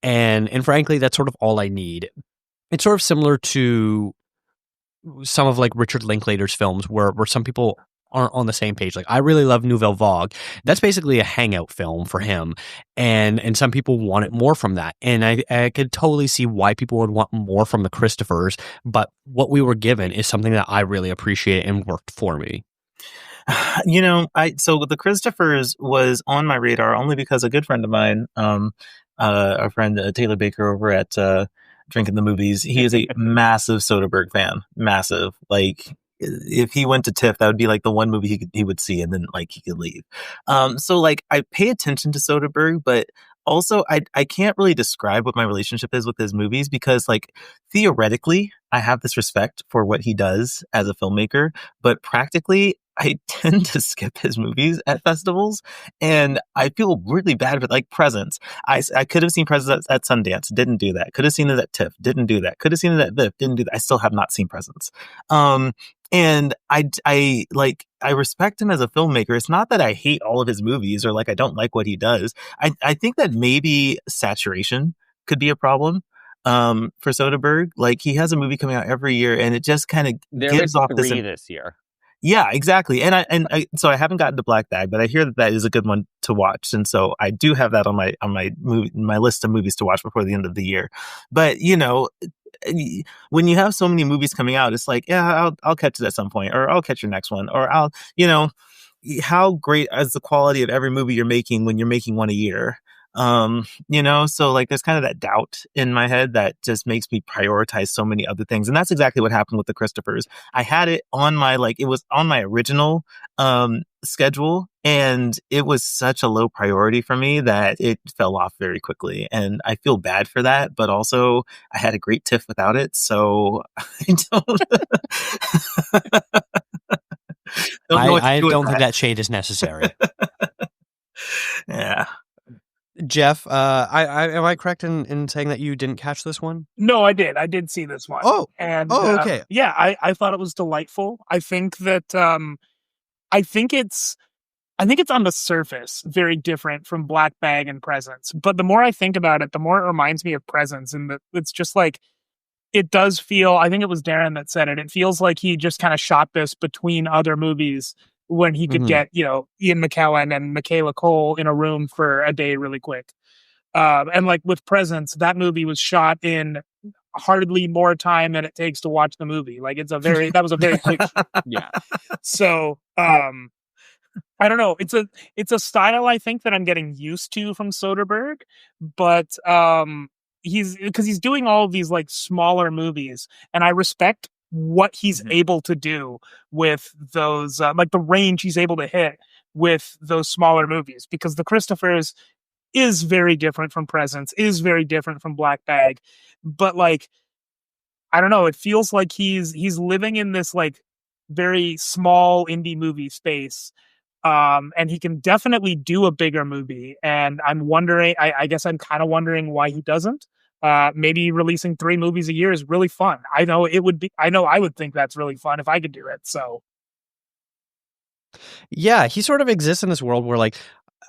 [SPEAKER 1] And frankly, that's sort of all I need. It's sort of similar to some of like Richard Linklater's films where some people aren't on the same page. Like, I really love Nouvelle Vague. That's basically a hangout film for him. And some people want it more from that. And I could totally see why people would want more from the Christophers. But what we were given is something that I really appreciate and worked for me.
[SPEAKER 3] So the Christophers was on my radar only because a good friend of mine, our friend Taylor Baker over at Drinking the Movies, he is a massive Soderbergh fan. Massive. Like, if he went to TIFF, that would be like the one movie he would see, and then like he could leave. So like I pay attention to Soderbergh, but also I can't really describe what my relationship is with his movies, because like theoretically I have this respect for what he does as a filmmaker, but practically I tend to skip his movies at festivals, and I feel really bad for like Presence. I could have seen Presence at Sundance, didn't do that. Could have seen it at TIFF, didn't do that. Could have seen it at VIFF, didn't do that. I still have not seen Presence. And I respect him as a filmmaker. It's not that I hate all of his movies or like I don't like what he does. I think that maybe saturation could be a problem for Soderbergh. Like, he has a movie coming out every year, and it just kind of gives off this.
[SPEAKER 4] This year.
[SPEAKER 3] Yeah, exactly. So I haven't gotten to Black Bag, but I hear that is a good one to watch, and so I do have that on my list of movies to watch before the end of the year. But when you have so many movies coming out, it's like, yeah, I'll catch it at some point, or I'll catch your next one, or how great is the quality of every movie you're making when you're making one a year? So like there's kind of that doubt in my head that just makes me prioritize so many other things. And that's exactly what happened with the Christophers. I had it on it was on my original schedule, and it was such a low priority for me that it fell off very quickly. And I feel bad for that, but also I had a great TIFF without it. So I
[SPEAKER 1] don't think that shade is necessary.
[SPEAKER 3] Yeah.
[SPEAKER 1] Jeff, am I correct in saying that you didn't catch this one?
[SPEAKER 2] No, I did. I did see this one.
[SPEAKER 1] Okay.
[SPEAKER 2] Yeah, I thought it was delightful. I think that I think it's on the surface very different from Black Bag and Presence. But the more I think about it, the more it reminds me of Presence, and that it's just like, it does feel, I think it was Darren that said it, it feels like he just kind of shot this between other movies when he could get, Ian McKellen and Michaela Cole in a room for a day really quick. And like with Presence, that movie was shot in hardly more time than it takes to watch the movie. Like that was a very quick.
[SPEAKER 4] Yeah.
[SPEAKER 2] So, I don't know. It's a style I think that I'm getting used to from Soderbergh, but, he's doing all of these like smaller movies, and I respect what he's able to do with those, like the range he's able to hit with those smaller movies, because the Christophers is very different from Presence, is very different from Black Bag. But like, I don't know, it feels like he's living in this like very small indie movie space. And he can definitely do a bigger movie. And I'm wondering, I guess I'm kind of wondering why he doesn't. Maybe releasing 3 movies a year is really fun. I know I would think that's really fun if I could do it. So
[SPEAKER 1] Yeah, he sort of exists in this world where, like,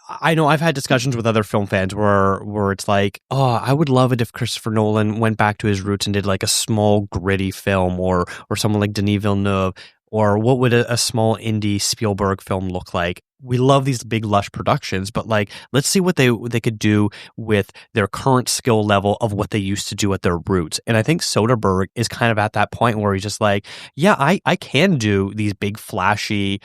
[SPEAKER 1] I know I've had discussions with other film fans where it's like, oh, I would love it if Christopher Nolan went back to his roots and did like a small gritty film, or someone like Denis Villeneuve, or what would a small indie Spielberg film look like? We love these big lush productions, but like, let's see what they could do with their current skill level of what they used to do at their roots. And I think Soderbergh is kind of at that point where he's just like, yeah, I can do these big flashy,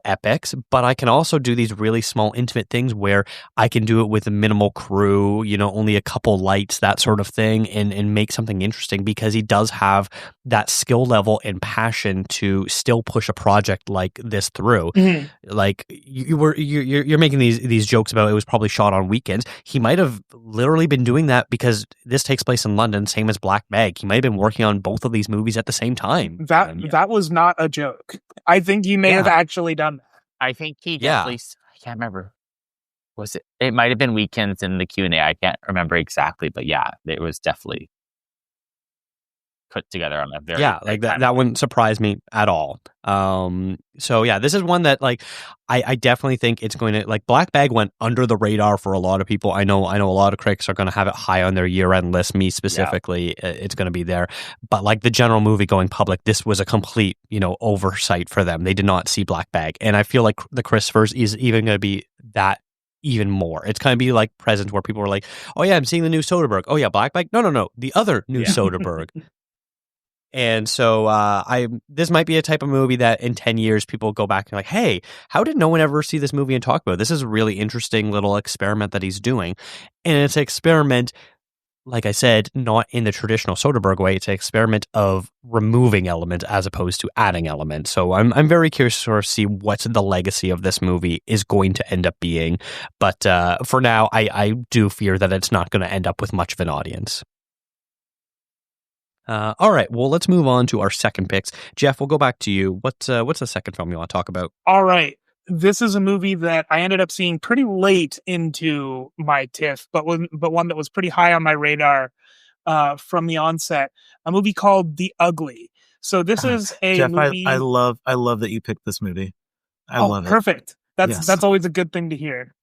[SPEAKER 1] epics, but I can also do these really small intimate things where I can do it with a minimal crew, only a couple lights, that sort of thing, and make something interesting, because he does have that skill level and passion to still push a project like this through.
[SPEAKER 2] Mhm.
[SPEAKER 1] Like, you're making these jokes about it was probably shot on weekends. He might have literally been doing that because this takes place in London, same as Black Bag. He might have been working on both of these movies at the same time.
[SPEAKER 2] That was not a joke. I think he may have actually done that.
[SPEAKER 4] I think he definitely. I can't remember. Was it? It might have been weekends in the Q&A. I can't remember exactly, but yeah, it was definitely put together on a very
[SPEAKER 1] like that wouldn't surprise me at all. So yeah, this is one that, like, I definitely think it's going to, like, Black Bag went under the radar for a lot of people. I know a lot of critics are going to have it high on their year-end list. Me specifically, it's going to be there. But like the general movie going public, this was a complete oversight for them. They did not see Black Bag, and I feel like the Christophers is even going to be that even more. It's going to be like Presents, where people were like, oh yeah, I'm seeing the new Soderbergh. Oh yeah, Black Bag. No, the other new Soderbergh. And so this might be a type of movie that in 10 years people go back and like, hey, how did no one ever see this movie and talk about it? This is a really interesting little experiment that he's doing. And it's an experiment, like I said, not in the traditional Soderbergh way. It's an experiment of removing elements as opposed to adding elements. So I'm very curious to sort of see what the legacy of this movie is going to end up being. But for now, I do fear that it's not going to end up with much of an audience. All right, well, let's move on to our second picks. Jeff, we'll go back to you. What's the second film you want to talk about?
[SPEAKER 2] All right. This is a movie that I ended up seeing pretty late into my TIFF, but one that was pretty high on my radar from the onset. A movie called The Ugly. So this is a
[SPEAKER 3] Jeff,
[SPEAKER 2] movie.
[SPEAKER 3] I love that you picked this movie. I love it.
[SPEAKER 2] Perfect. That's always a good thing to hear.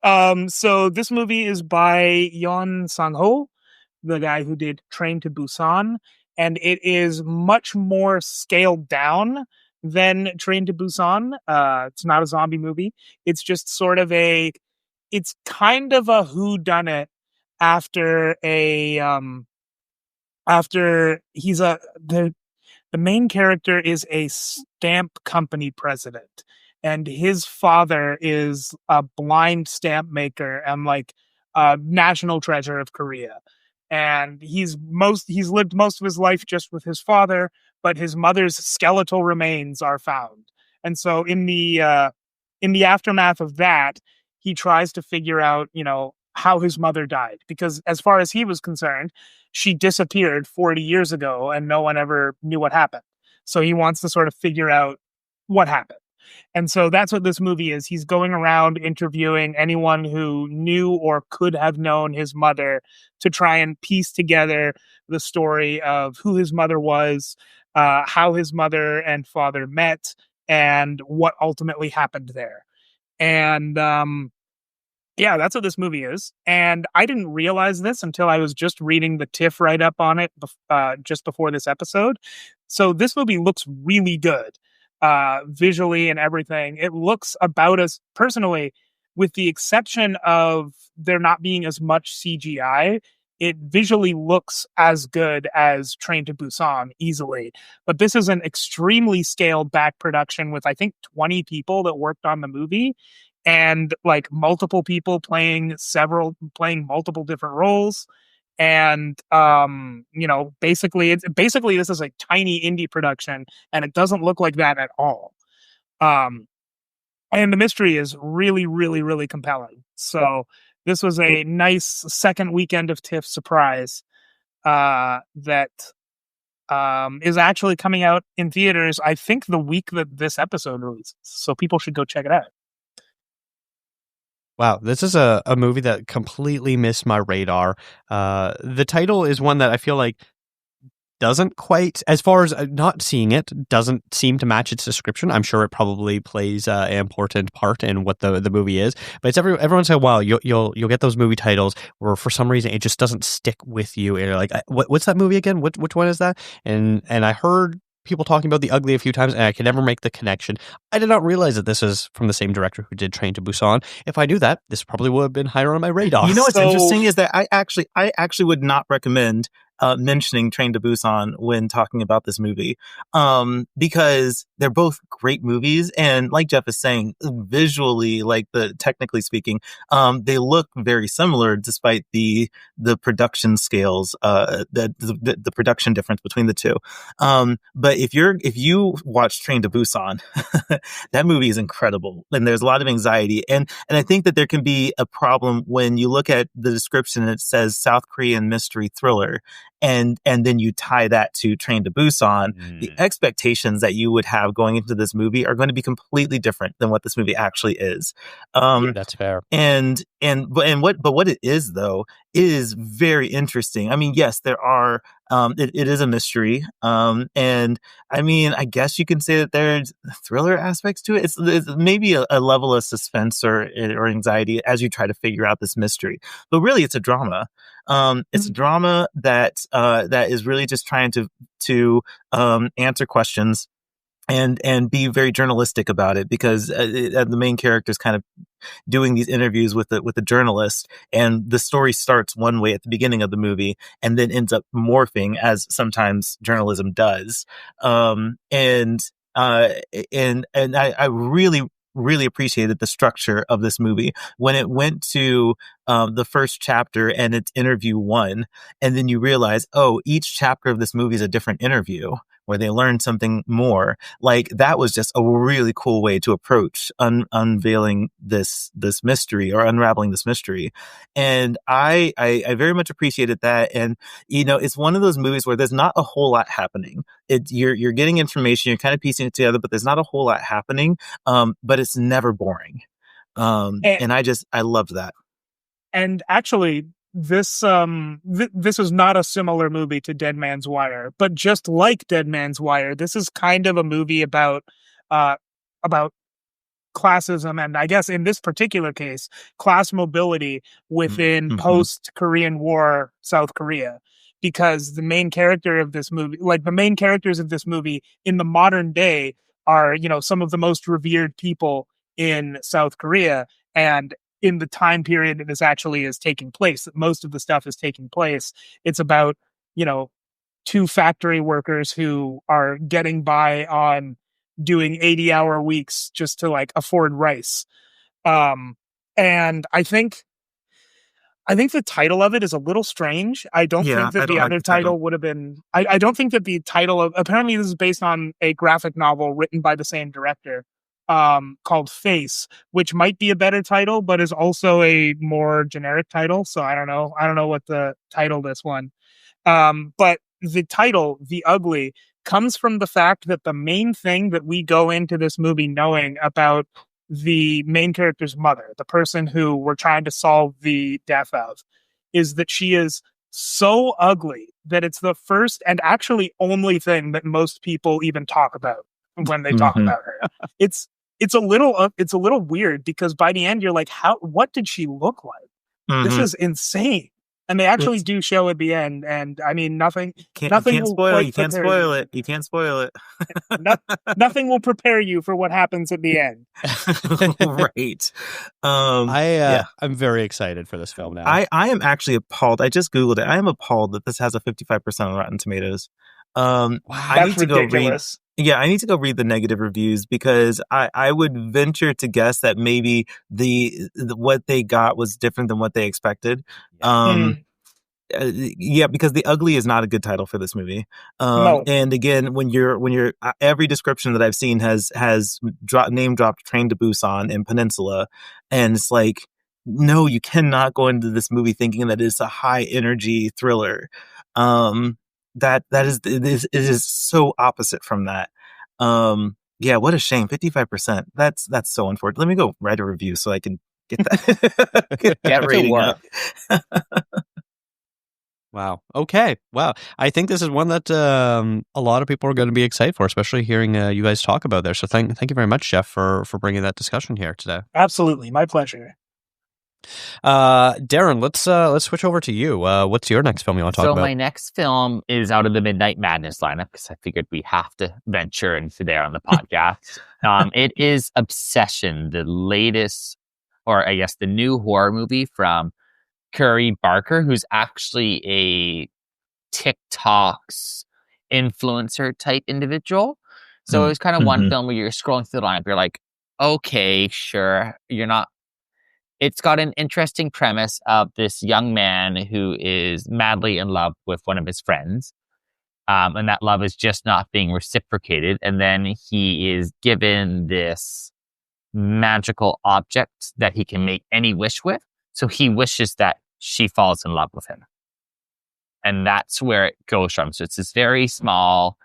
[SPEAKER 2] So this movie is by Yeon Sang-ho, the guy who did Train to Busan, and it is much more scaled down than Train to Busan. It's not a zombie movie. It's just sort of it's kind of a whodunit after the main character is a stamp company president, and his father is a blind stamp maker and like a national treasure of Korea. And he's lived most of his life just with his father, but his mother's skeletal remains are found. And so in the aftermath of that, he tries to figure out, how his mother died, because as far as he was concerned, she disappeared 40 years ago and no one ever knew what happened. So he wants to sort of figure out what happened. And so that's what this movie is. He's going around interviewing anyone who knew or could have known his mother to try and piece together the story of who his mother was, how his mother and father met, and what ultimately happened there. And that's what this movie is. And I didn't realize this until I was just reading the TIFF write-up on it just before this episode. So this movie looks really good. Visually and everything. It looks about as, personally, with the exception of there not being as much CGI, it visually looks as good as Train to Busan easily. But this is an extremely scaled back production with, I think, 20 people that worked on the movie, and like multiple people playing multiple different roles. And basically this is a tiny indie production, and it doesn't look like that at all. And the mystery is really, really, really compelling. So this was a nice second weekend of TIFF surprise that is actually coming out in theaters, I think, the week that this episode releases. So people should go check it out.
[SPEAKER 1] Wow, this is a movie that completely missed my radar. The title is one that I feel like doesn't quite, as far as not seeing it, doesn't seem to match its description. I'm sure it probably plays an important part in what the movie is. But it's every once in a while you'll get those movie titles where for some reason it just doesn't stick with you. And you're like, what's that movie again? Which one is that? And I heard people talking about The Ugly a few times, and I could never make the connection. I did not realize that this is from the same director who did Train to Busan. If I knew that, this probably would have been higher on my radar.
[SPEAKER 3] You know what's interesting is that I actually would not recommend mentioning Train to Busan when talking about this movie, because they're both great movies, and like Jeff is saying, visually, technically speaking, they look very similar despite the production scales, the production difference between the two. But if you watch Train to Busan, that movie is incredible, and there's a lot of anxiety, and I think that there can be a problem when you look at the description and it says South Korean mystery thriller, and then you tie that to Train to Busan. The expectations that you would have going into this movie are going to be completely different than what this movie actually is.
[SPEAKER 1] That's fair.
[SPEAKER 3] But what it is, though, is very interesting. I mean, yes, there are. It is a mystery, and I mean, I guess you can say that there's thriller aspects to it. It's maybe a level of suspense or anxiety as you try to figure out this mystery. But really, it's a drama. It's a drama that is really just trying to answer questions and be very journalistic about it, because the main character is kind of doing these interviews with the journalist, and the story starts one way at the beginning of the movie and then ends up morphing, as sometimes journalism does. And I really appreciated the structure of this movie when it went to the first chapter and it's interview one, and then you realize, oh, each chapter of this movie is a different interview where they learn something more. Like, that was just a really cool way to approach unveiling this mystery, or unraveling this mystery. And I very much appreciated that. And, you know, it's one of those movies where there's not a whole lot happening. You're getting information, you're kind of piecing it together, but there's not a whole lot happening. But it's never boring. And I loved that.
[SPEAKER 2] And actually, this is not a similar movie to Dead Man's Wire, but just like Dead Man's Wire, this is kind of a movie about classism, and I guess in this particular case, class mobility within post-Korean War South Korea. Because the main character of this movie, like the main characters of this movie in the modern day, are, you know, some of the most revered people in South Korea, and in the time period that this actually is taking place, that most of the stuff is taking place, it's about, you know, two factory workers who are getting by on doing 80-hour weeks just to like afford rice. And I think the title of it is a little strange. I don't think that the other title would have been. I don't think that the title of. Apparently, this is based on a graphic novel written by the same director, called Face, which might be a better title, but is also a more generic title. So I don't know. I don't know what the title this one. But the title, The Ugly, comes from the fact that the main thing that we go into this movie knowing about the main character's mother, the person who we're trying to solve the death of, is that she is so ugly that it's the first and actually only thing that most people even talk about when they talk about her. It's a little weird, because by the end you're like, what did she look like? This is insane. And they actually do show at the end, and I mean, nothing
[SPEAKER 3] you can't spoil it. You can't spoil it.
[SPEAKER 2] Nothing will prepare you for what happens at the end.
[SPEAKER 3] Right.
[SPEAKER 1] I'm very excited for this film now.
[SPEAKER 3] I am actually appalled. I just Googled it. I am appalled that this has a 55% on Rotten Tomatoes.
[SPEAKER 2] Wow, I need to ridiculous.
[SPEAKER 3] I need to go read the negative reviews, because I would venture to guess that maybe the what they got was different than what they expected. Because The Ugly is not a good title for this movie.
[SPEAKER 2] No.
[SPEAKER 3] And again, when you're every description that I've seen has name dropped Train to Busan and Peninsula, and it's like, no, you cannot go into this movie thinking that it's a high energy thriller. it is so opposite from that. Yeah, what a shame. 55%. That's so unfortunate. Let me go write a review so I can get that get that rating up.
[SPEAKER 1] Wow. Okay. Wow. I think this is one that a lot of people are going to be excited for, especially hearing you guys talk about there. So thank you very much, Jeff, for bringing that discussion here today.
[SPEAKER 2] Absolutely, my pleasure.
[SPEAKER 1] Darren, let's switch over to you. What's your next film you want to talk about?
[SPEAKER 4] So my next film is out of the Midnight Madness lineup because I figured we have to venture into there on the podcast. It is Obsession, the latest, or I guess the new horror movie from Curry Barker, who's actually a TikTok's influencer type individual. So it was kind of one film where you're scrolling through the lineup, you're like, okay, sure, you're not. It's got an interesting premise of this young man who is madly in love with one of his friends. And that love is just not being reciprocated. And then he is given this magical object that he can make any wish with. So he wishes that she falls in love with him. And that's where it goes from. So it's this very small,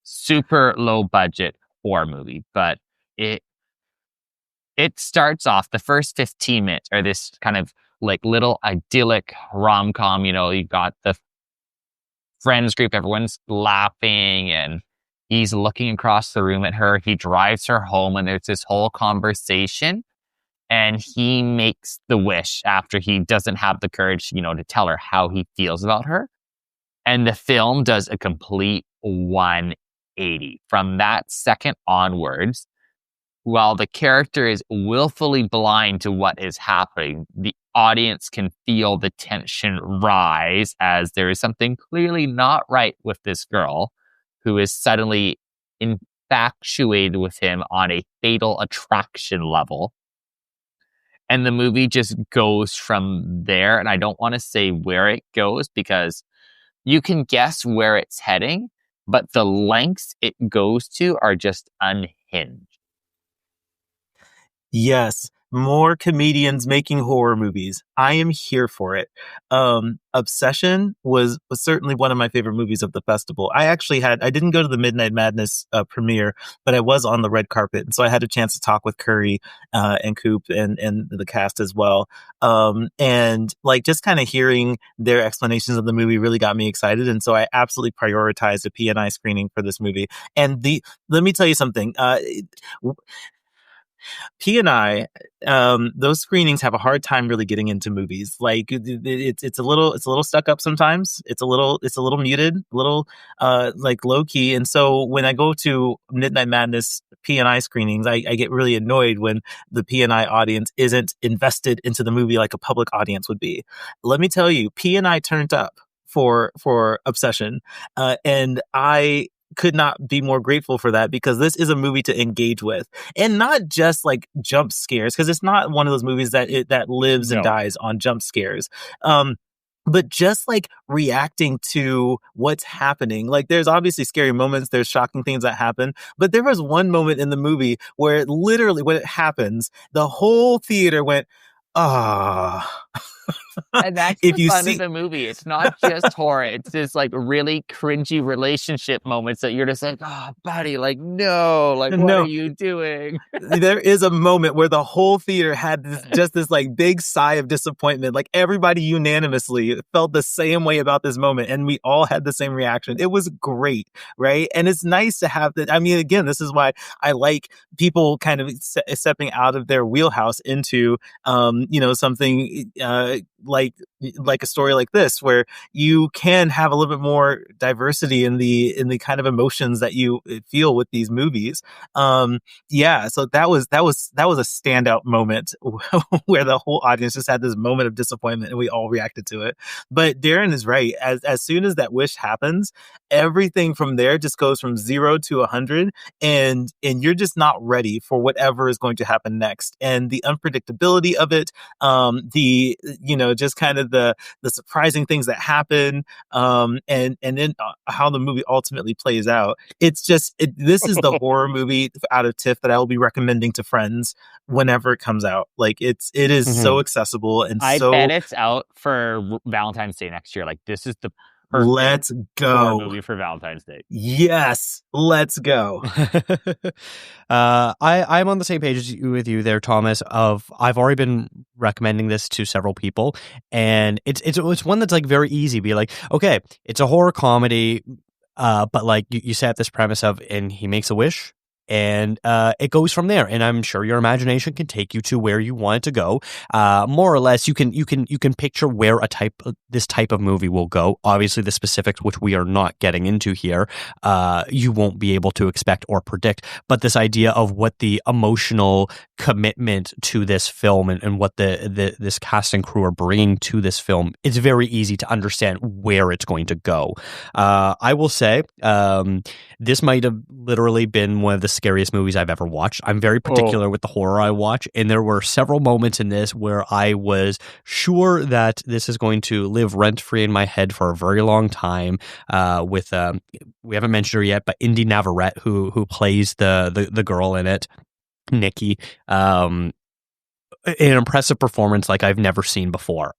[SPEAKER 4] super low budget horror movie. But it starts off, the first 15 minutes are this kind of like little idyllic rom-com. You know, you've got the friends group, everyone's laughing, and he's looking across the room at her. He drives her home, and there's this whole conversation. And he makes the wish after he doesn't have the courage, you know, to tell her how he feels about her. And the film does a complete 180. From that second onwards, while the character is willfully blind to what is happening, the audience can feel the tension rise as there is something clearly not right with this girl who is suddenly infatuated with him on a fatal attraction level. And the movie just goes from there. And I don't want to say where it goes because you can guess where it's heading, but the lengths it goes to are just unhinged.
[SPEAKER 3] Yes, more comedians making horror movies. I am here for it. Obsession was certainly one of my favorite movies of the festival. I didn't go to the Midnight Madness premiere, but I was on the red carpet. And so I had a chance to talk with Curry and Coop and the cast as well. And like just kind of hearing their explanations of the movie really got me excited. And so I absolutely prioritized a P&I screening for this movie. And let me tell you something. P&I, those screenings have a hard time really getting into movies. Like it's a little stuck up sometimes. It's a little muted, a little like low key. And so when I go to Midnight Madness P&I screenings, I get really annoyed when the P&I audience isn't invested into the movie like a public audience would be. Let me tell you, P&I turned up for Obsession, and I could not be more grateful for that because this is a movie to engage with, and not just like jump scares, because it's not one of those movies that lives and dies on jump scares. But just like reacting to what's happening. Like there's obviously scary moments, there's shocking things that happen, but there was one moment in the movie where literally when it happens, the whole theater went, ah.
[SPEAKER 4] And that's the fun of the movie. It's not just horror. It's just like really cringy relationship moments that you're just like, oh, buddy, like, no, like, what are you doing?
[SPEAKER 3] There is a moment where the whole theater had this like big sigh of disappointment. Like everybody unanimously felt the same way about this moment. And we all had the same reaction. It was great, right? And it's nice to have that. I mean, again, this is why I like people kind of stepping out of their wheelhouse into, something like a story like this, where you can have a little bit more diversity in the kind of emotions that you feel with these movies. So that was a standout moment where the whole audience just had this moment of disappointment and we all reacted to it. But Darren is right. As soon as that wish happens, everything from there just goes from 0 to 100, and you're just not ready for whatever is going to happen next. And the unpredictability of it, just kind of the surprising things that happen, and then how the movie ultimately plays out. It's just, this is the horror movie out of TIFF that I will be recommending to friends whenever it comes out. Like it is so accessible, and
[SPEAKER 4] I bet it's out for Valentine's Day next year. Like this is the
[SPEAKER 3] Let's
[SPEAKER 4] horror
[SPEAKER 3] go.
[SPEAKER 4] movie for Valentine's Day.
[SPEAKER 3] Yes, let's go.
[SPEAKER 1] I'm on the same page as with you there, Thomas. I've already been recommending this to several people, and it's one that's like very easy. Be like, okay, it's a horror comedy, but like you set up this premise of, and he makes a wish. And it goes from there, and I'm sure your imagination can take you to where you want it to go. More or less, you can picture where this type of movie will go. Obviously, the specifics, which we are not getting into here, you won't be able to expect or predict. But this idea of what the emotional commitment to this film and what this cast and crew are bringing to this film, it's very easy to understand where it's going to go. I will say, this might have literally been one of the scariest movies I've ever watched. I'm very particular with the horror I watch, and there were several moments in this where I was sure that this is going to live rent-free in my head for a very long time. With we haven't mentioned her yet, but Indy Navarrete, who plays the girl in it, Nikki. An impressive performance like I've never seen before.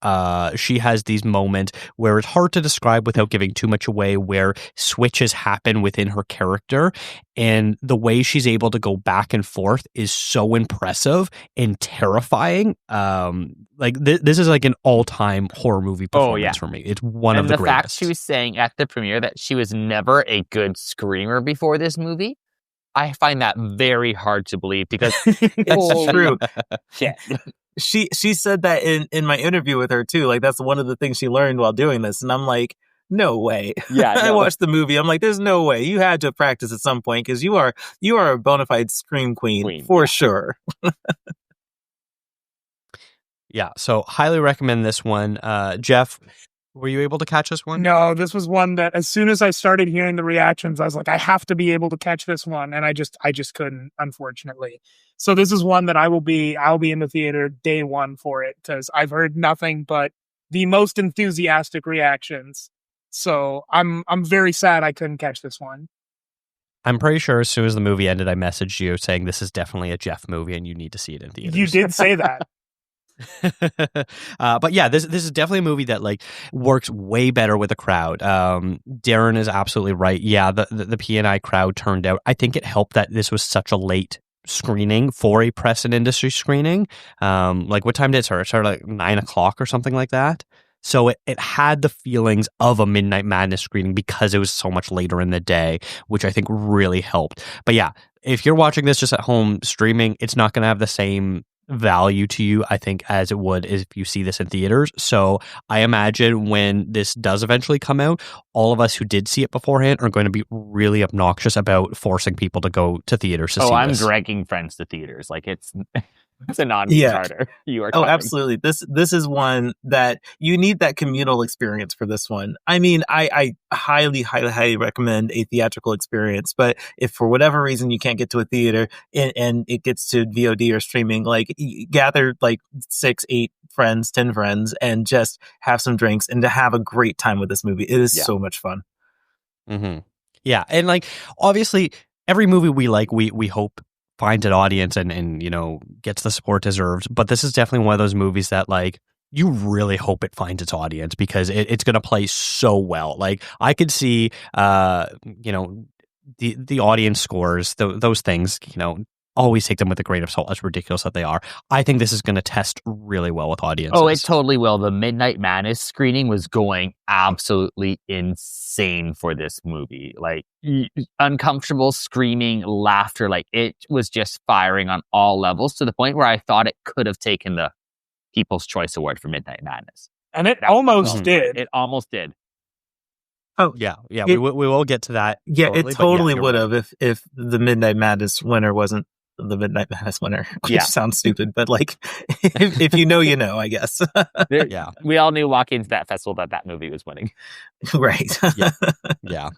[SPEAKER 1] She has these moments where it's hard to describe without giving too much away, where switches happen within her character, and the way she's able to go back and forth is so impressive and terrifying. This is like an all-time horror movie performance for me. It's one of the greatest.
[SPEAKER 4] And the fact she was saying at the premiere that she was never a good screamer before this movie, I find that very hard to believe, because
[SPEAKER 3] it's true.
[SPEAKER 4] Shit.
[SPEAKER 3] She said that in my interview with her too. Like, that's one of the things she learned while doing this, and I'm like, no way.
[SPEAKER 4] Yeah,
[SPEAKER 3] I watched the movie. I'm like, there's no way. You had to practice at some point, because you are a bona fide scream queen for sure.
[SPEAKER 1] Yeah, so highly recommend this one. Jeff, were you able to catch this one?
[SPEAKER 2] No, this was one that as soon as I started hearing the reactions, I was like, I have to be able to catch this one. And I just couldn't, unfortunately. So this is one that I'll be in the theater day one for it, because I've heard nothing but the most enthusiastic reactions. So I'm very sad I couldn't catch this one.
[SPEAKER 1] I'm pretty sure as soon as the movie ended, I messaged you saying this is definitely a Jeff movie and you need to see it in theaters.
[SPEAKER 2] You did say that.
[SPEAKER 1] But yeah, this is definitely a movie that like works way better with a crowd. Darren is absolutely right. Yeah, the P&I crowd turned out. I think it helped that this was such a late screening for a press and industry screening. Like, what time did it start? It started like 9:00 or something like that. So it had the feelings of a Midnight Madness screening because it was so much later in the day, which I think really helped. But yeah, if you're watching this just at home streaming, it's not going to have the same value to you, I think, as it would if you see this in theaters. So I imagine when this does eventually come out, all of us who did see it beforehand are going to be really obnoxious about forcing people to go to theaters to see
[SPEAKER 4] I'm
[SPEAKER 1] this.
[SPEAKER 4] dragging friends to theaters. Like, it's a non-starter. You are.
[SPEAKER 3] Oh, absolutely. This is one that you need that communal experience for this one. I mean, I highly, highly, highly recommend a theatrical experience. But if for whatever reason you can't get to a theater and it gets to VOD or streaming, like, gather like 6, 8 friends, 10 friends, and just have some drinks and to have a great time with this movie. It is so much fun.
[SPEAKER 1] Mm-hmm. Yeah, and like obviously every movie we like, we hope finds an audience and gets the support deserved. But this is definitely one of those movies that like you really hope it finds its audience because it's going to play so well. Like I could see, the audience scores, those things, always take them with a grain of salt, as ridiculous that they are. I think this is going to test really well with audiences.
[SPEAKER 4] Oh, it totally will. The Midnight Madness screening was going absolutely insane for this movie. Like, uncomfortable screaming, laughter. Like, it was just firing on all levels to the point where I thought it could have taken the People's Choice Award for Midnight Madness.
[SPEAKER 2] And it almost did.
[SPEAKER 4] It almost did.
[SPEAKER 1] Oh, yeah. We will get to that.
[SPEAKER 3] Yeah,
[SPEAKER 1] shortly,
[SPEAKER 3] it totally
[SPEAKER 1] would
[SPEAKER 3] have if the Midnight Madness winner wasn't the Midnight Madness winner, which sounds stupid, but like, if you know, I guess.
[SPEAKER 1] Yeah.
[SPEAKER 4] We all knew walking into that festival that movie was winning.
[SPEAKER 3] Right.
[SPEAKER 1] Yeah.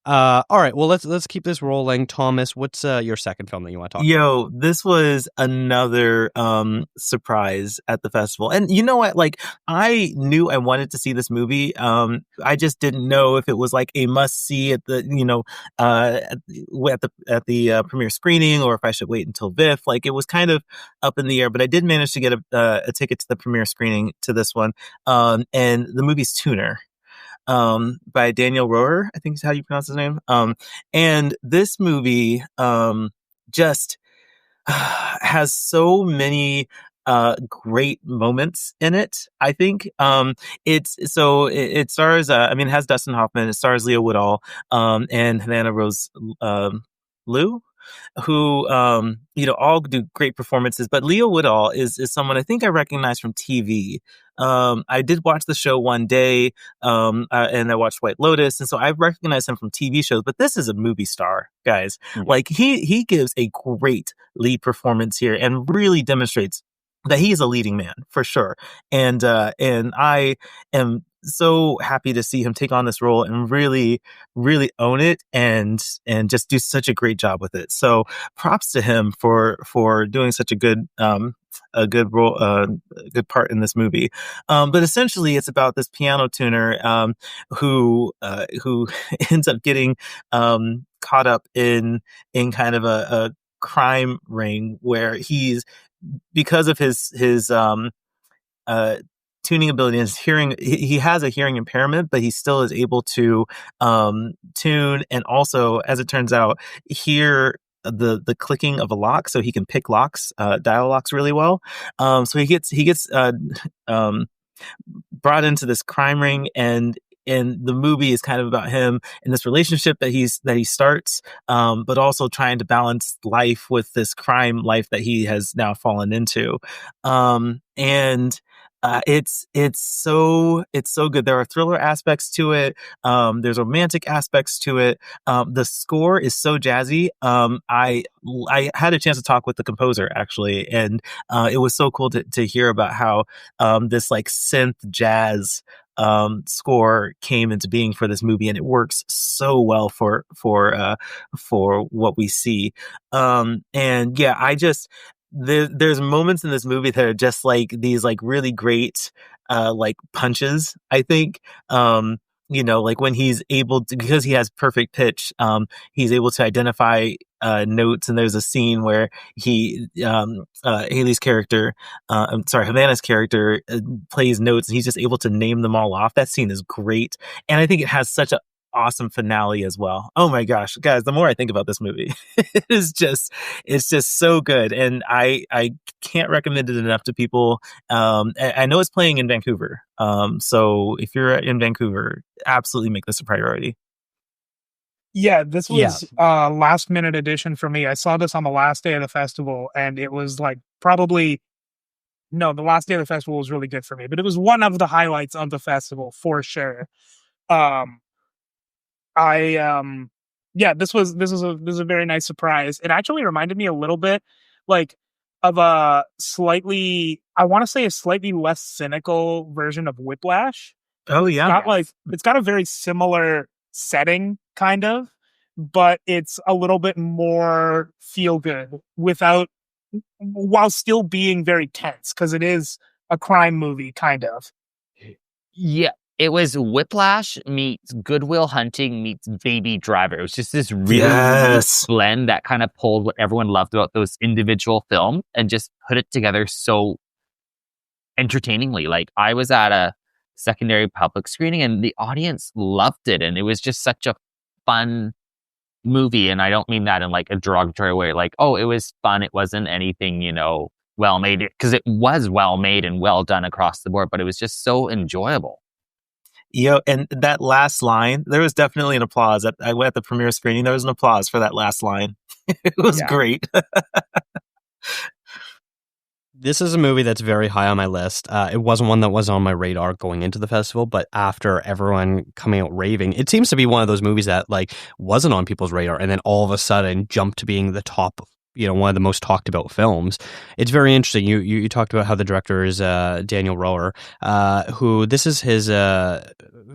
[SPEAKER 1] All right. Well, let's keep this rolling. Thomas, what's your second film that you want to talk about?
[SPEAKER 3] This was another surprise at the festival. And you know what? Like, I knew I wanted to see this movie. I just didn't know if it was like a must see at the at the premiere screening, or if I should wait until VIFF. Like, it was kind of up in the air. But I did manage to get a ticket to the premiere screening to this one. And the movie's Tuner. by Daniel Roher, I think is how you pronounce his name. And this movie just has so many great moments in it. I think it stars. It has Dustin Hoffman. It stars Leah Woodall and Havana Rose Liu, who all do great performances. But Leah Woodall is someone I think I recognize from TV. I did watch the show one day, and I watched White Lotus, and so I recognize him from TV shows. But this is a movie star, guys. Mm-hmm. Like he gives a great lead performance here, and really demonstrates that he is a leading man for sure. And I am so happy to see him take on this role and really, really own it and just do such a great job with it. So props to him for doing such a good role, a good part in this movie. But essentially it's about this piano tuner, who ends up getting, caught up in kind of a crime ring where he's, because of his tuning ability and his hearing, he has a hearing impairment, but he still is able to tune and also, as it turns out, hear the clicking of a lock, so he can pick locks, dial locks really well. So he gets brought into this crime ring, and the movie is kind of about him and this relationship that he starts, but also trying to balance life with this crime life that he has now fallen into. It's so good. There are thriller aspects to it. There's romantic aspects to it. The score is so jazzy. I had a chance to talk with the composer actually, and it was so cool to hear about how this like synth jazz score came into being for this movie, and it works so well for what we see. And yeah, there's moments in this movie that are just like these like really great like punches, I think. Like when he's able to, because he has perfect pitch, he's able to identify notes, and there's a scene where Haley's character, Havana's character plays notes, and he's just able to name them all off. That scene is great, and I think it has such an awesome finale as well. Oh my gosh, guys, the more I think about this movie, it's just so good, and I can't recommend it enough to people. I know it's playing in Vancouver, so if you're in Vancouver, absolutely make this a priority.
[SPEAKER 2] Yeah, this was last minute edition for me. I saw this on the last day of the festival, and it was like the last day of the festival was really good for me, but it was one of the highlights of the festival for sure. This was a very nice surprise. It actually reminded me a little bit like of a slightly less cynical version of Whiplash.
[SPEAKER 3] Oh yeah.
[SPEAKER 2] It's got a very similar setting kind of, but it's a little bit more feel good while still being very tense, because it is a crime movie kind of.
[SPEAKER 4] Yeah. It was Whiplash meets Good Will Hunting meets Baby Driver. It was just this really blend that kind of pulled what everyone loved about those individual films and just put it together so entertainingly. Like, I was at a secondary public screening and the audience loved it, and it was just such a fun movie. And I don't mean that in like a derogatory way, like, oh, it was fun, it wasn't anything, well made, because it was well made and well done across the board, but it was just so enjoyable.
[SPEAKER 3] And that last line, there was definitely an applause. I went at the premiere screening, there was an applause for that last line. It was great.
[SPEAKER 1] This is a movie that's very high on my list. It wasn't one that was on my radar going into the festival, but after everyone coming out raving, it seems to be one of those movies that like wasn't on people's radar and then all of a sudden jumped to being the top, one of the most talked about films. It's very interesting. You talked about how the director is Daniel Roher, who this is his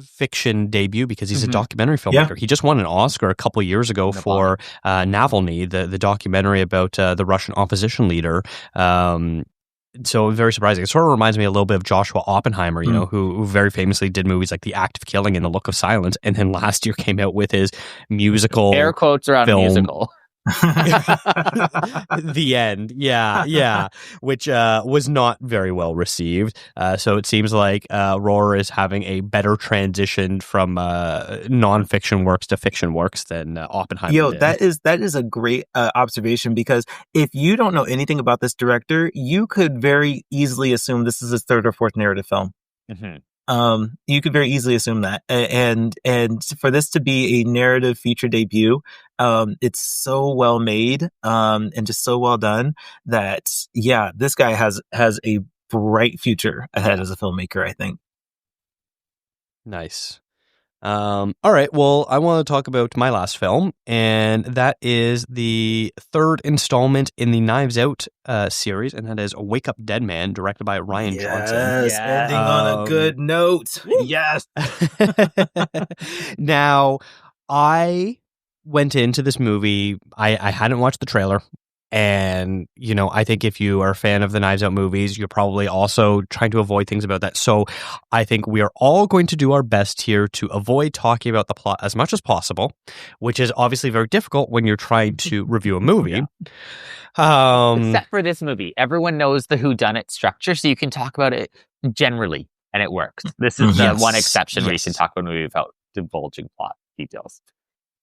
[SPEAKER 1] fiction debut because he's a documentary filmmaker. Yeah. He just won an Oscar a couple years ago for Navalny, the documentary about the Russian opposition leader. So very surprising. It sort of reminds me a little bit of Joshua Oppenheimer, who very famously did movies like The Act of Killing and The Look of Silence, and then last year came out with his musical
[SPEAKER 4] air quotes around
[SPEAKER 1] film.
[SPEAKER 4] Musical.
[SPEAKER 1] The end. Yeah. Which was not very well received. So it seems like Rohrer is having a better transition from nonfiction works to fiction works than Oppenheimer did.
[SPEAKER 3] That is a great observation, because if you don't know anything about this director, you could very easily assume this is his third or fourth narrative film.
[SPEAKER 4] Mm-hmm.
[SPEAKER 3] You could very easily assume that, and for this to be a narrative feature debut, it's so well made, and just so well done that, yeah, this guy has a bright future ahead as a filmmaker, I think.
[SPEAKER 1] Nice. All right. Well, I want to talk about my last film, and that is the third installment in the Knives Out series, and that is Wake Up Dead Man, directed by Ryan Johnson.
[SPEAKER 3] Yes, ending on a good note. Yes.
[SPEAKER 1] Now, I went into this movie, I hadn't watched the trailer. And, I think if you are a fan of the Knives Out movies, you're probably also trying to avoid things about that. So I think we are all going to do our best here to avoid talking about the plot as much as possible, which is obviously very difficult when you're trying to review a movie.
[SPEAKER 4] Except for this movie. Everyone knows the whodunit structure, so you can talk about it generally, and it works. This is the one exception where you can talk about a movie without divulging plot details.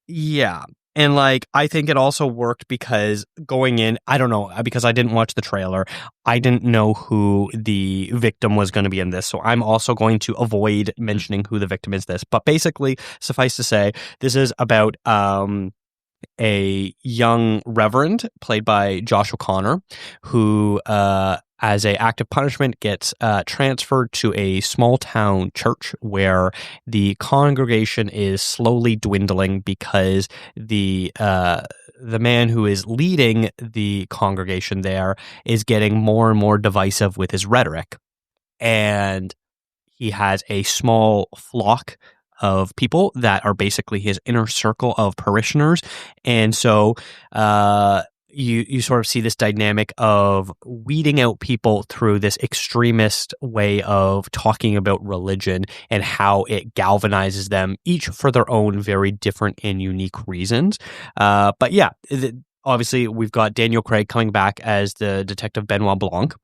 [SPEAKER 1] Yeah. And I think it also worked because going in, I don't know, because I didn't watch the trailer, I didn't know who the victim was going to be in this. So I'm also going to avoid mentioning who the victim is this. But basically, suffice to say, this is about a young reverend played by Josh O'Connor who, as a act of punishment, gets transferred to a small town church where the congregation is slowly dwindling because the man who is leading the congregation there is getting more and more divisive with his rhetoric, and he has a small flock of people that are basically his inner circle of parishioners, and so you sort of see this dynamic of weeding out people through this extremist way of talking about religion and how it galvanizes them, each for their own very different and unique reasons. But yeah, obviously we've got Daniel Craig coming back as the detective Benoit Blanc.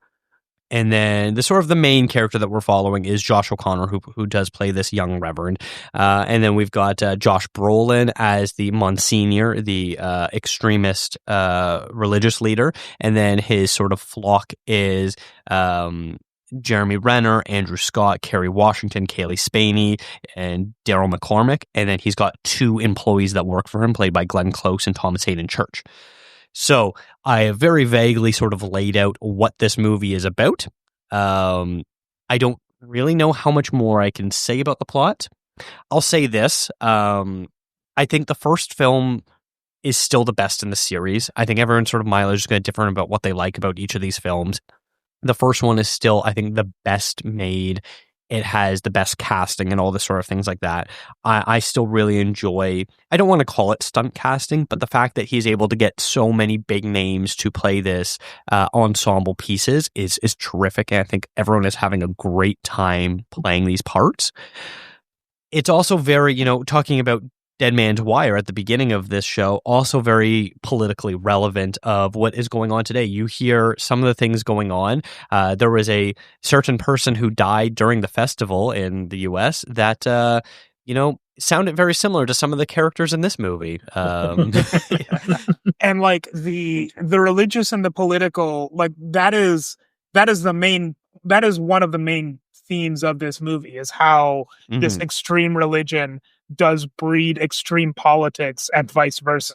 [SPEAKER 1] And then the main character that we're following is Josh O'Connor, who does play this young reverend. And then we've got Josh Brolin as the Monsignor, the extremist religious leader. And then his sort of flock is Jeremy Renner, Andrew Scott, Kerry Washington, Kaylee Spaney, and Daryl McCormick. And then he's got two employees that work for him, played by Glenn Close and Thomas Hayden Church. So I have very vaguely sort of laid out what this movie is about. I don't really know how much more I can say about the plot. I'll say this. I think the first film is still the best in the series. I think everyone's sort of mileage is going to differ about what they like about each of these films. The first one is still, I think, the best made. It has the best casting and all this sort of things like that. I still really enjoy, I don't want to call it stunt casting, but the fact that he's able to get so many big names to play this ensemble pieces is terrific. And I think everyone is having a great time playing these parts. It's also very, talking about Dead Man's Wire at the beginning of this show, also very politically relevant of what is going on today. You hear some of the things going on. There was a certain person who died during the festival in the U.S. that, sounded very similar to some of the characters in this movie.
[SPEAKER 2] And the religious and the political, that is one of the main themes of this movie, is how this extreme religion does breed extreme politics and vice versa.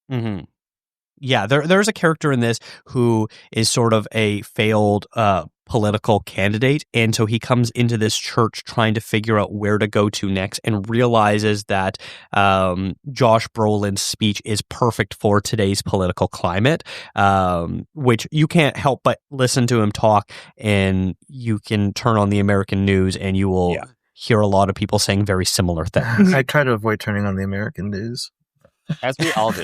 [SPEAKER 1] Mm-hmm. Yeah, there's a character in this who is sort of a failed political candidate, and so he comes into this church trying to figure out where to go to next, and realizes that Josh Brolin's speech is perfect for today's political climate, which you can't help but listen to him talk, and you can turn on the American news and you will hear a lot of people saying very similar things.
[SPEAKER 3] I try to avoid turning on the American news.
[SPEAKER 4] As we all do.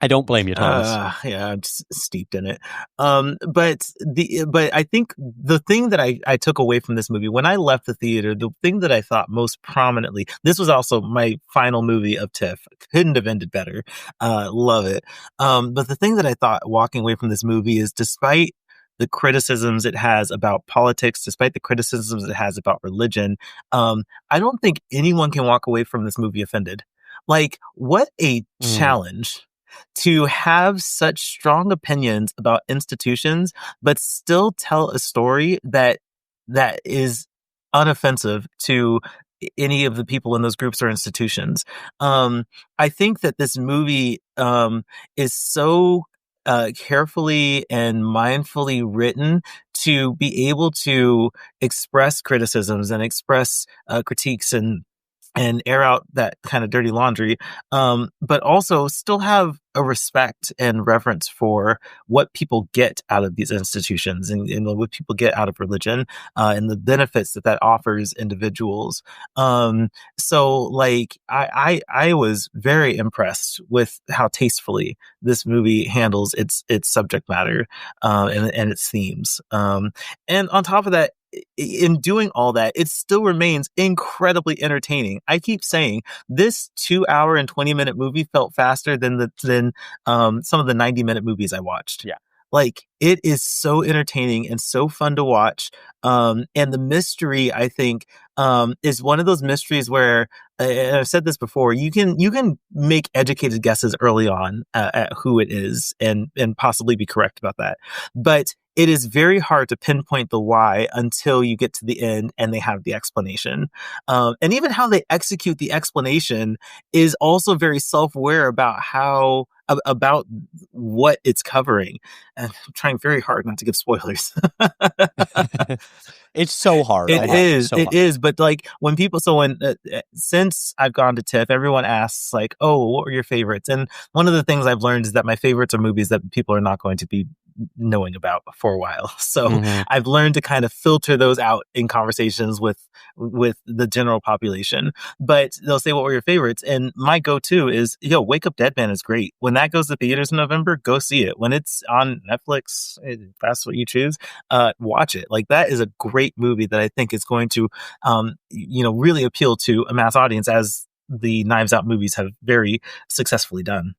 [SPEAKER 1] I don't blame you, Thomas.
[SPEAKER 3] Yeah, I'm just steeped in it. But I think the thing that I took away from this movie when I left the theater, the thing that I thought most prominently, this was also my final movie of TIFF. Couldn't have ended better. Love it. But the thing that I thought walking away from this movie is, despite the criticisms it has about politics, despite the criticisms it has about religion, I don't think anyone can walk away from this movie offended. Like, what a challenge to have such strong opinions about institutions, but still tell a story that is unoffensive to any of the people in those groups or institutions. I think that this movie is so carefully and mindfully written to be able to express criticisms and express critiques and air out that kind of dirty laundry, but also still have a respect and reverence for what people get out of these institutions and what people get out of religion, and the benefits that offers individuals. So like, I was very impressed with how tastefully this movie handles its subject matter, and its themes. And on top of that, in doing all that, it still remains incredibly entertaining. I keep saying this 2 hour and 20-minute movie felt faster than some of the 90-minute movies I watched.
[SPEAKER 4] Yeah.
[SPEAKER 3] Like, it is so entertaining and so fun to watch. And the mystery, I think, is one of those mysteries where, and I've said this before, you can make educated guesses early on at who it is and possibly be correct about that. But it is very hard to pinpoint the why until you get to the end and they have the explanation. And even how they execute the explanation is also very self-aware about what it's covering. And I'm trying very hard not to give spoilers.
[SPEAKER 1] It's so hard.
[SPEAKER 3] It is. But like, when people, since I've gone to TIFF, everyone asks like, oh, what were your favorites? And one of the things I've learned is that my favorites are movies that people are not going to be knowing about for a while. So I've learned to kind of filter those out in conversations with the general population. But they'll say, what were your favorites? And my go-to is, Wake Up Dead Man is great. When that goes to theaters in November, go see it. When it's on Netflix, if that's what you choose, watch it. Like, that is a great movie that I think is going to, really appeal to a mass audience, as the Knives Out movies have very successfully done.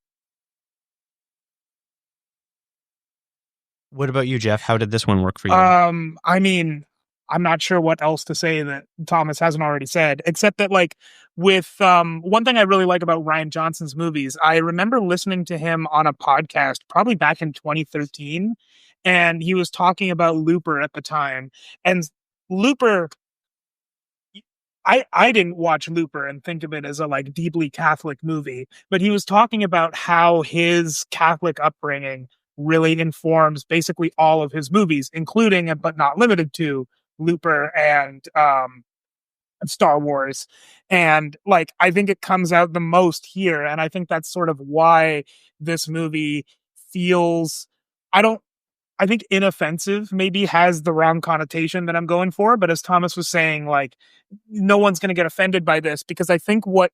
[SPEAKER 1] What about you, Jeff? How did this one work for you?
[SPEAKER 2] I mean, I'm not sure what else to say that Thomas hasn't already said, except that, like, with one thing I really like about Rian Johnson's movies, I remember listening to him on a podcast probably back in 2013, and he was talking about Looper at the time. And Looper, I didn't watch Looper and think of it as a like deeply Catholic movie, but he was talking about how his Catholic upbringing really informs basically all of his movies, including but not limited to Looper and Star Wars. And like, I think it comes out the most here, and I think that's sort of why this movie feels, I think inoffensive maybe has the wrong connotation that I'm going for, but as Thomas was saying, like, no one's going to get offended by this, because I think what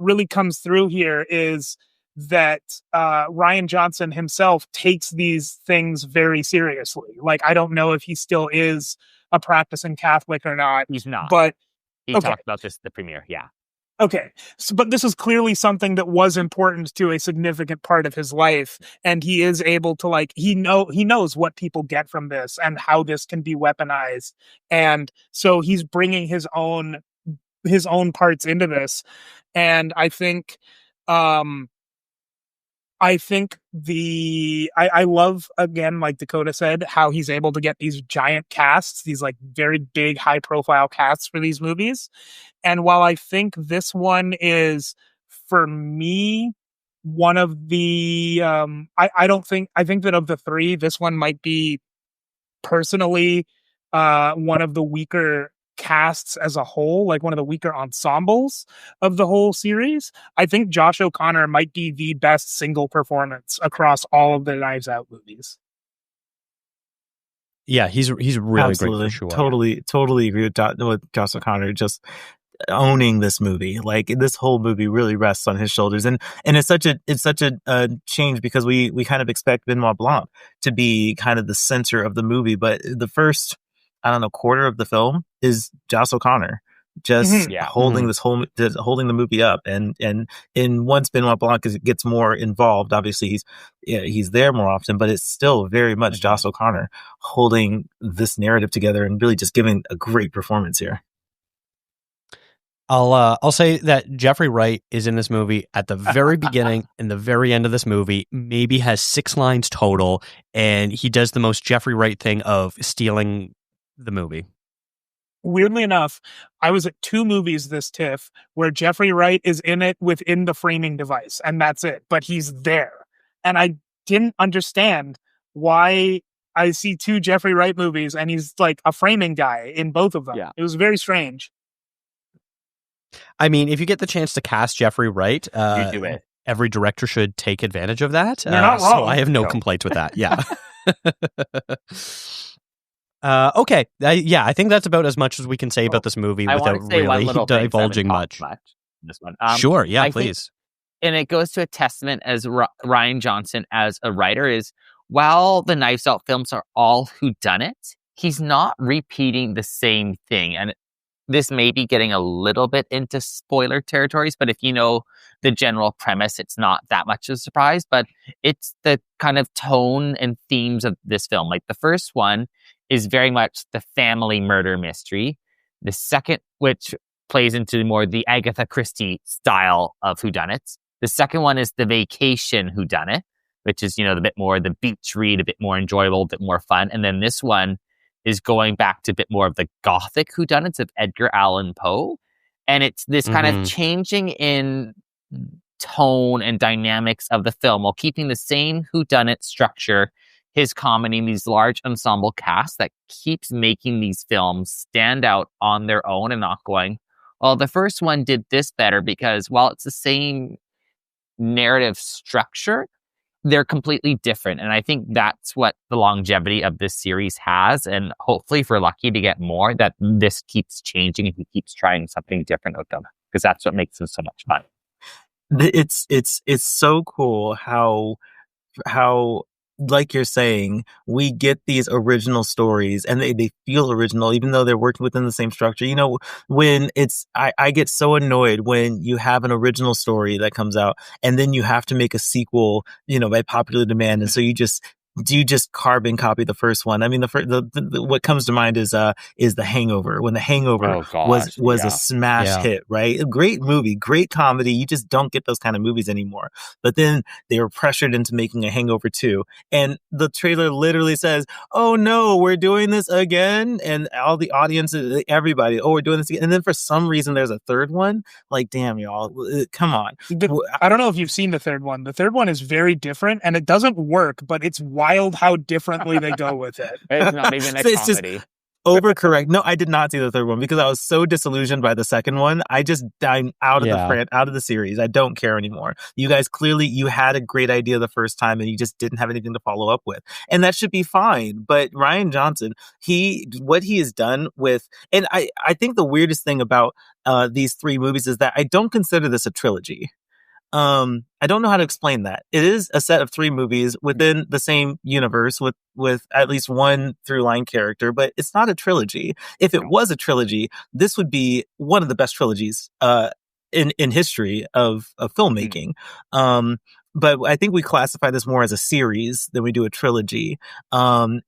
[SPEAKER 2] really comes through here is that Rian Johnson himself takes these things very seriously. Like, I don't know if he still is a practicing Catholic or not.
[SPEAKER 4] He's not.
[SPEAKER 2] But
[SPEAKER 4] he talked about this at the premiere. Yeah.
[SPEAKER 2] Okay. So, but this is clearly something that was important to a significant part of his life. And he is able to, like, he knows what people get from this and how this can be weaponized. And so he's bringing his own parts into this. And I think, I love, again, like Dakota said, how he's able to get these giant casts, these like very big, high profile casts for these movies. And while I think this one is, for me, one of the, I think that of the three, this one might be personally one of the weaker casts as a whole, like one of the weaker ensembles of the whole series. I think Josh O'Connor might be the best single performance across all of the Knives Out movies.
[SPEAKER 1] Yeah, he's really
[SPEAKER 3] Absolutely.
[SPEAKER 1] great for sure.
[SPEAKER 3] Totally agree with Josh O'Connor. Just owning this movie. Like this whole movie really rests on his shoulders, and it's such a change because we kind of expect Benoit Blanc to be kind of the center of the movie, but the first, I don't know, quarter of the film is Joss O'Connor just holding holding the movie up, and once Benoit Blanc gets more involved, obviously he's there more often, but it's still very much Joss O'Connor holding this narrative together and really just giving a great performance here.
[SPEAKER 1] I'll say that Jeffrey Wright is in this movie at the very beginning and the very end of this movie, maybe has 6 lines total, and he does the most Jeffrey Wright thing of stealing the movie.
[SPEAKER 2] Weirdly enough, I was at 2 movies this TIFF where Jeffrey Wright is in it within the framing device, and that's it. But he's there. And I didn't understand why I see 2 Jeffrey Wright movies and he's like a framing guy in both of them. Yeah. It was very strange.
[SPEAKER 1] I mean, if you get the chance to cast Jeffrey Wright,
[SPEAKER 4] you do it.
[SPEAKER 1] Every director should take advantage of that.
[SPEAKER 2] You're not wrong.
[SPEAKER 1] So I have no complaints with that. Yeah. Okay. I think that's about as much as we can say about this movie without really divulging much.
[SPEAKER 4] This one.
[SPEAKER 1] Sure. Yeah, please.
[SPEAKER 4] And it goes to a testament as Rian Johnson as a writer is, while the Knives Out films are all whodunit, he's not repeating the same thing. And this may be getting a little bit into spoiler territories, but if you know the general premise, it's not that much of a surprise, but it's the kind of tone and themes of this film. Like the first one is very much the family murder mystery. The second, which plays into more the Agatha Christie style of whodunits. The second one is the vacation whodunit, which is, the bit more the beach read, a bit more enjoyable, a bit more fun. And then this one is going back to a bit more of the gothic whodunits of Edgar Allan Poe. And it's this kind of changing in tone and dynamics of the film while keeping the same whodunit structure, his comedy, and these large ensemble cast that keeps making these films stand out on their own and not going, well, the first one did this better, because while it's the same narrative structure, they're completely different. And I think that's what the longevity of this series has. And hopefully, if we're lucky to get more, that this keeps changing and he keeps trying something different with them, because that's what makes them so much fun.
[SPEAKER 3] It's so cool how like you're saying, we get these original stories and they feel original, even though they're working within the same structure. When I get so annoyed when you have an original story that comes out and then you have to make a sequel, by popular demand. And so you just carbon copy the first one. I mean, what comes to mind is The Hangover. When The Hangover was a smash hit, right? A great movie, great comedy. You just don't get those kind of movies anymore. But then they were pressured into making a Hangover 2. And the trailer literally says, oh no, we're doing this again. And all the audience, everybody, oh, we're doing this again. And then for some reason there's a third one. Like, damn, y'all, come on.
[SPEAKER 2] I don't know if you've seen the third one. The third one is very different and it doesn't work, but it's wild how differently they go with it.
[SPEAKER 4] It's not even a comedy.
[SPEAKER 3] Overcorrect. No, I did not see the third one because I was so disillusioned by the second one. I'm out of the series. I don't care anymore. You guys clearly, you had a great idea the first time and you just didn't have anything to follow up with. And that should be fine. But Rian Johnson, what he has done with, and I think the weirdest thing about these 3 movies is that I don't consider this a trilogy. I don't know how to explain that. It is a set of 3 movies within the same universe with at least one through line character, but it's not a trilogy. If it was a trilogy, this would be one of the best trilogies in history of filmmaking. But I think we classify this more as a series than we do a trilogy. And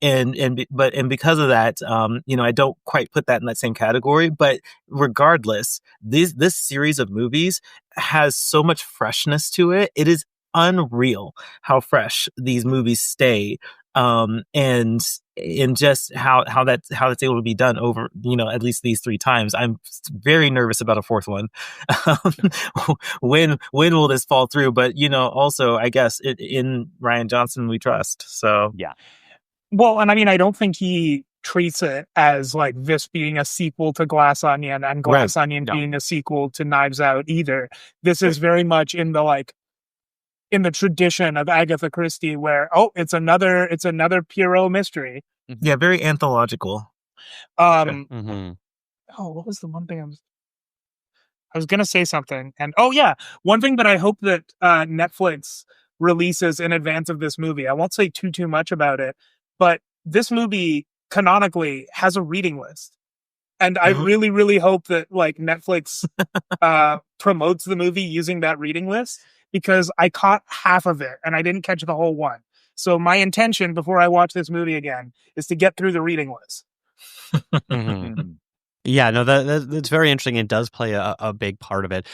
[SPEAKER 3] because of that, I don't quite put that in that same category. But regardless, this series of movies has so much freshness to it. It is unreal how fresh these movies stay. And just how that's able to be done over, at least these 3 times. I'm very nervous about a 4th one. When will this fall through? But, also, I guess in Rian Johnson we trust. So,
[SPEAKER 4] yeah.
[SPEAKER 2] Well, and I mean, I don't think he treats it as like this being a sequel to Glass Onion and Glass Onion being a sequel to Knives Out either. This is very much in the tradition of Agatha Christie, where it's another Poirot mystery.
[SPEAKER 3] Yeah, very anthological.
[SPEAKER 2] What was the one thing I was going to say something. And oh, yeah, one thing that I hope that Netflix releases in advance of this movie, I won't say too much about it, but this movie canonically has a reading list. And I really, really hope that like Netflix promotes the movie using that reading list, because I caught half of it and I didn't catch the whole one. So my intention before I watch this movie again is to get through the reading list.
[SPEAKER 1] Yeah, no, that's very interesting. It does play a big part of it.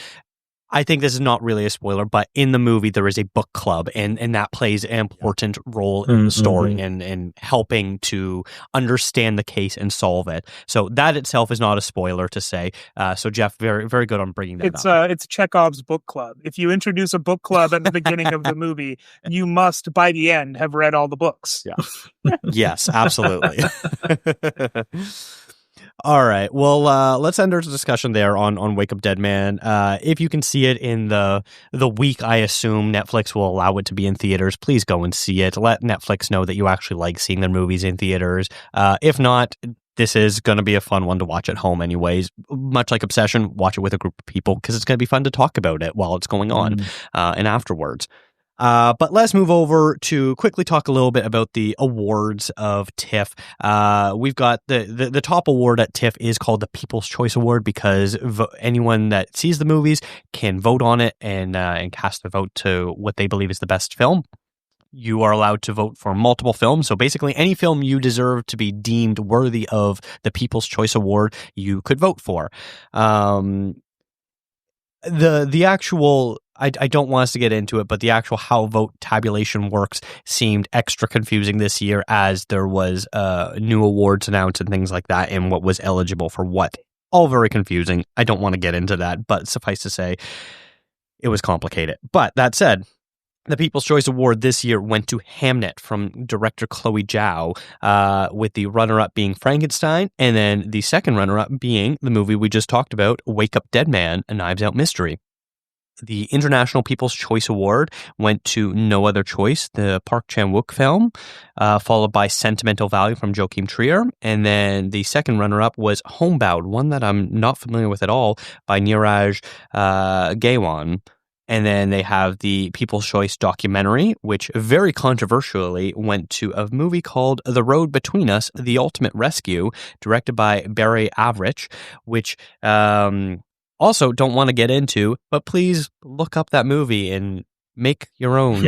[SPEAKER 1] I think this is not really a spoiler, but in the movie there is a book club, and that plays an important role in the story and helping to understand the case and solve it. So that itself is not a spoiler to say. So Jeff, very, very good on bringing that up.
[SPEAKER 2] It's Chekhov's book club. If you introduce a book club at the beginning of the movie, you must, by the end, have read all the books.
[SPEAKER 4] Yeah.
[SPEAKER 1] Yes, absolutely. All right. Well, let's end our discussion there on Wake Up Dead Man. If you can see it in the week, I assume Netflix will allow it to be in theaters. Please go and see it. Let Netflix know that you actually like seeing their movies in theaters. If not, this is going to be a fun one to watch at home anyways. Much like Obsession, watch it with a group of people because it's going to be fun to talk about it while it's going on and afterwards. But let's move over to quickly talk a little bit about the awards of TIFF. We've got the top award at TIFF is called the People's Choice Award because anyone that sees the movies can vote on it and cast a vote to what they believe is the best film. You are allowed to vote for multiple films. So basically any film you deserve to be deemed worthy of the People's Choice Award, you could vote for. The actual... I don't want us to get into it, but the actual how vote tabulation works seemed extra confusing this year as there was new awards announced and things like that and what was eligible for what. All very confusing. I don't want to get into that, but suffice to say, it was complicated. But that said, the People's Choice Award this year went to Hamnet from director Chloe Zhao, with the runner-up being Frankenstein, and then the second runner-up being the movie we just talked about, Wake Up Dead Man, A Knives Out Mystery. The International People's Choice Award went to No Other Choice, the Park Chan-wook film, followed by Sentimental Value from Joachim Trier. And then the second runner-up was Homebound, one that I'm not familiar with at all, by Neeraj Gaiwan. And then they have the People's Choice documentary, which very controversially went to a movie called The Road Between Us, The Ultimate Rescue, directed by Barry Avrich, which... also, don't want to get into, but please look up that movie and make your own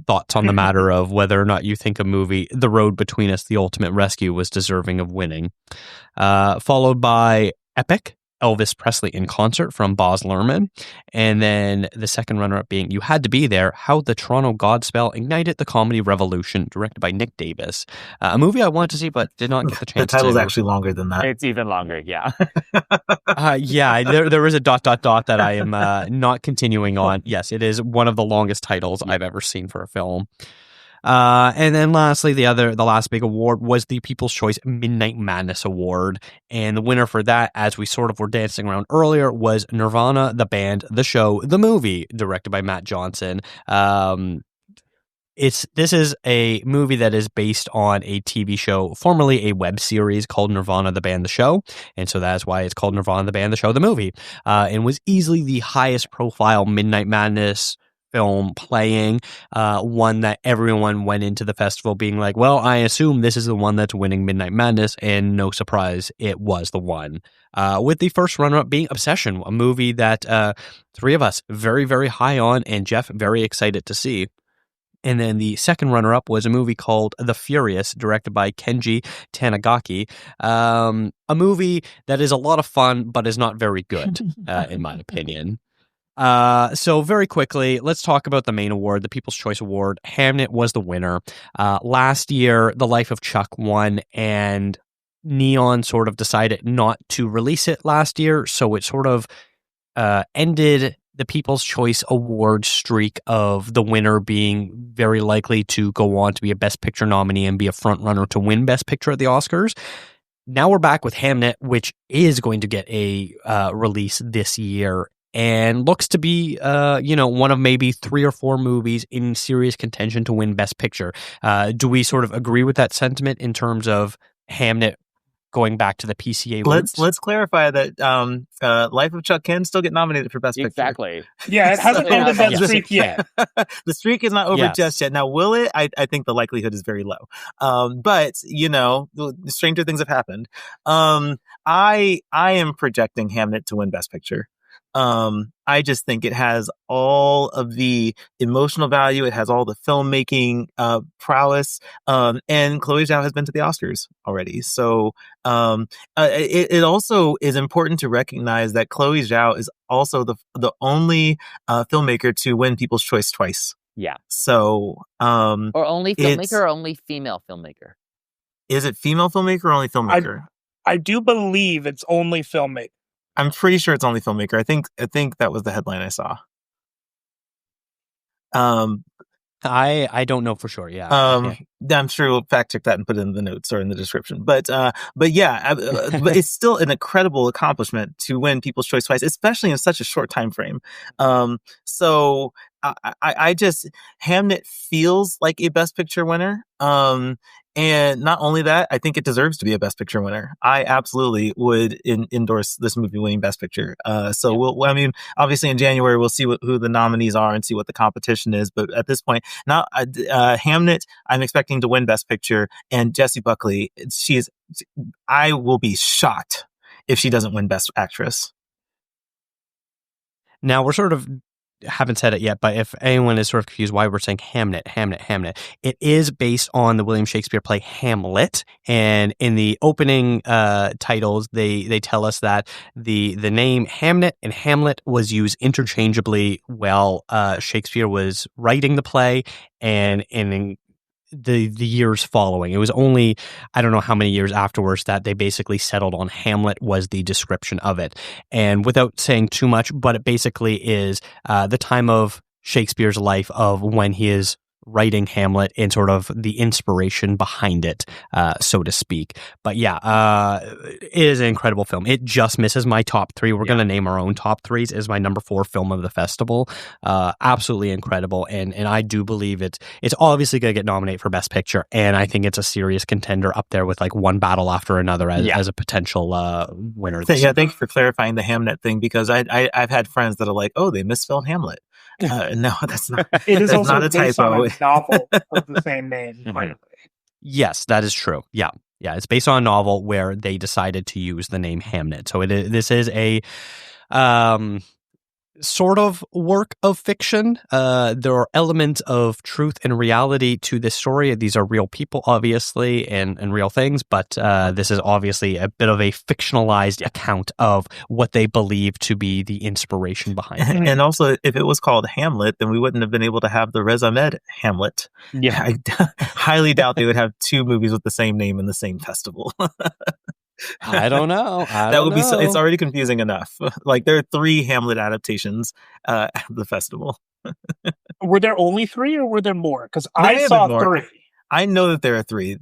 [SPEAKER 1] thoughts on the matter of whether or not you think a movie, The Road Between Us, The Ultimate Rescue, was deserving of winning. Followed by Epic, Elvis Presley in Concert from Baz Luhrmann. And then the second runner-up being You Had to Be There, How the Toronto Godspell Ignited the Comedy Revolution, directed by Nick Davis. A movie I wanted to see but did not get the chance to.
[SPEAKER 3] The title's actually longer than that.
[SPEAKER 4] It's even longer, yeah.
[SPEAKER 1] There is a ... that I am not continuing on. Yes, it is one of the longest titles I've ever seen for a film. And then lastly, the last big award was the People's Choice Midnight Madness Award. And the winner for that, as we sort of were dancing around earlier, was Nirvana, the band, the show, the movie, directed by Matt Johnson. This is a movie that is based on a TV show, formerly a web series called Nirvana, the Band, the Show. And so that's why it's called Nirvana, the Band, the Show, the movie. And was easily the highest profile Midnight Madness film playing, one that everyone went into the festival being like, well, I assume this is the one that's winning Midnight Madness, and no surprise, it was the one. With the first runner-up being Obsession, a movie that three of us very, very high on, and Jeff very excited to see. And then the second runner-up was a movie called The Furious, directed by Kenji Tanigaki. A movie that is a lot of fun, but is not very good, in my opinion. So very quickly, let's talk about the main award, the People's Choice Award. Hamnet was the winner. Last year, The Life of Chuck won, and Neon sort of decided not to release it last year, so it sort of ended the People's Choice Award streak of the winner being very likely to go on to be a Best Picture nominee and be a front runner to win Best Picture at the Oscars. Now we're back with Hamnet, which is going to get a release this year and looks to be, one of maybe 3 or 4 movies in serious contention to win Best Picture. Do we sort of agree with that sentiment in terms of Hamnet going back to the PCA
[SPEAKER 3] Let's clarify that Life of Chuck can still get nominated for Best Picture.
[SPEAKER 4] Exactly.
[SPEAKER 2] Yeah, it hasn't ended that streak yet.
[SPEAKER 3] The streak is not over just yet. Now, will it? I think the likelihood is very low. But stranger things have happened. I am projecting Hamnet to win Best Picture. I just think it has all of the emotional value. It has all the filmmaking prowess. And Chloe Zhao has been to the Oscars already. So it also is important to recognize that Chloe Zhao is also the only filmmaker to win People's Choice twice.
[SPEAKER 4] Yeah.
[SPEAKER 3] So
[SPEAKER 4] or only filmmaker or only female filmmaker?
[SPEAKER 3] Is it female filmmaker or only filmmaker?
[SPEAKER 2] I do believe it's only filmmaker.
[SPEAKER 3] I'm pretty sure it's only filmmaker. I think that was the headline I saw.
[SPEAKER 1] I don't know for sure. Yeah.
[SPEAKER 3] I'm sure we'll fact check that and put it in the notes or in the description. But yeah, but it's still an incredible accomplishment to win People's Choice twice, especially in such a short time frame. So I just Hamnet feels like a Best Picture winner. And not only that, I think it deserves to be a Best Picture winner. I absolutely would endorse this movie winning Best Picture. We'll obviously in January, we'll see who the nominees are and see what the competition is. But at this point, now Hamnet, I'm expecting to win Best Picture. And Jessie Buckley, I will be shocked if she doesn't win Best Actress.
[SPEAKER 1] Now we're sort of haven't said it yet, but if anyone is sort of confused why we're saying Hamnet, it is based on the William Shakespeare play Hamlet. And in the opening titles, they tell us that the name Hamnet and Hamlet was used interchangeably while Shakespeare was writing the play and in the years following. It was only, I don't know how many years afterwards that they basically settled on Hamlet was the description of it. And without saying too much, but it basically is the time of Shakespeare's life of when he is writing Hamlet and sort of the inspiration behind it, so to speak. But yeah, it is an incredible film. It just misses my top three. We're going to name our own top threes as my number 4 film of the festival. Absolutely incredible. And I do believe it's obviously going to get nominated for Best Picture. And I think it's a serious contender up there with like One Battle After Another as a potential winner.
[SPEAKER 3] Thank you for clarifying the Hamnet thing, because I've had friends that are like, oh, they misspelled Hamlet. No, that's not.
[SPEAKER 2] It is also
[SPEAKER 3] not a
[SPEAKER 2] based
[SPEAKER 3] typo.
[SPEAKER 2] on a novel of the same name.
[SPEAKER 1] Yes, that is true. Yeah, it's based on a novel where they decided to use the name Hamnet. So this is a sort of work of fiction. There are elements of truth and reality to this story. These are real people, obviously, and real things, but this is obviously a bit of a fictionalized account of what they believe to be the inspiration behind it.
[SPEAKER 3] And also, if it was called Hamlet, then we wouldn't have been able to have the Riz Ahmed Hamlet.
[SPEAKER 1] Yeah.
[SPEAKER 3] I highly doubt they would have 2 movies with the same name in the same festival.
[SPEAKER 1] I don't know.
[SPEAKER 3] It's already confusing enough. Like there are 3 Hamlet adaptations at the festival.
[SPEAKER 2] Were there only 3 or were there more? Because I saw 3.
[SPEAKER 3] I know that there are 3.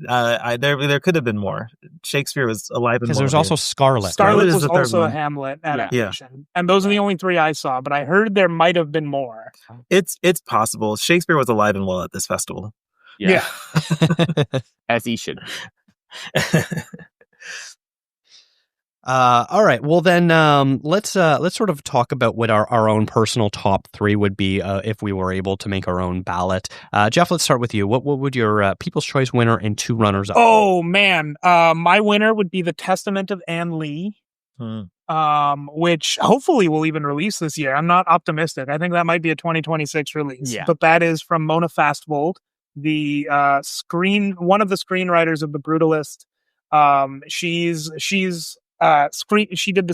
[SPEAKER 3] There could have been more. Shakespeare was alive and well.
[SPEAKER 1] Because there's also Scarlet.
[SPEAKER 2] Scarlet was also a Hamlet adaptation. Yeah. And those are the only 3 I saw, but I heard there might have been more.
[SPEAKER 3] It's possible. Shakespeare was alive and well at this festival.
[SPEAKER 4] Yeah. As he should.
[SPEAKER 1] All right. Well, then let's sort of talk about what our own personal top 3 would be if we were able to make our own ballot. Jeff, let's start with you. What would your People's Choice winner and 2 runners up?
[SPEAKER 2] Oh man, my winner would be The Testament of Anne Lee, which hopefully will even release this year. I'm not optimistic. I think that might be a 2026 release. Yeah. But that is from Mona Fastvold, the one of the screenwriters of The Brutalist. She did the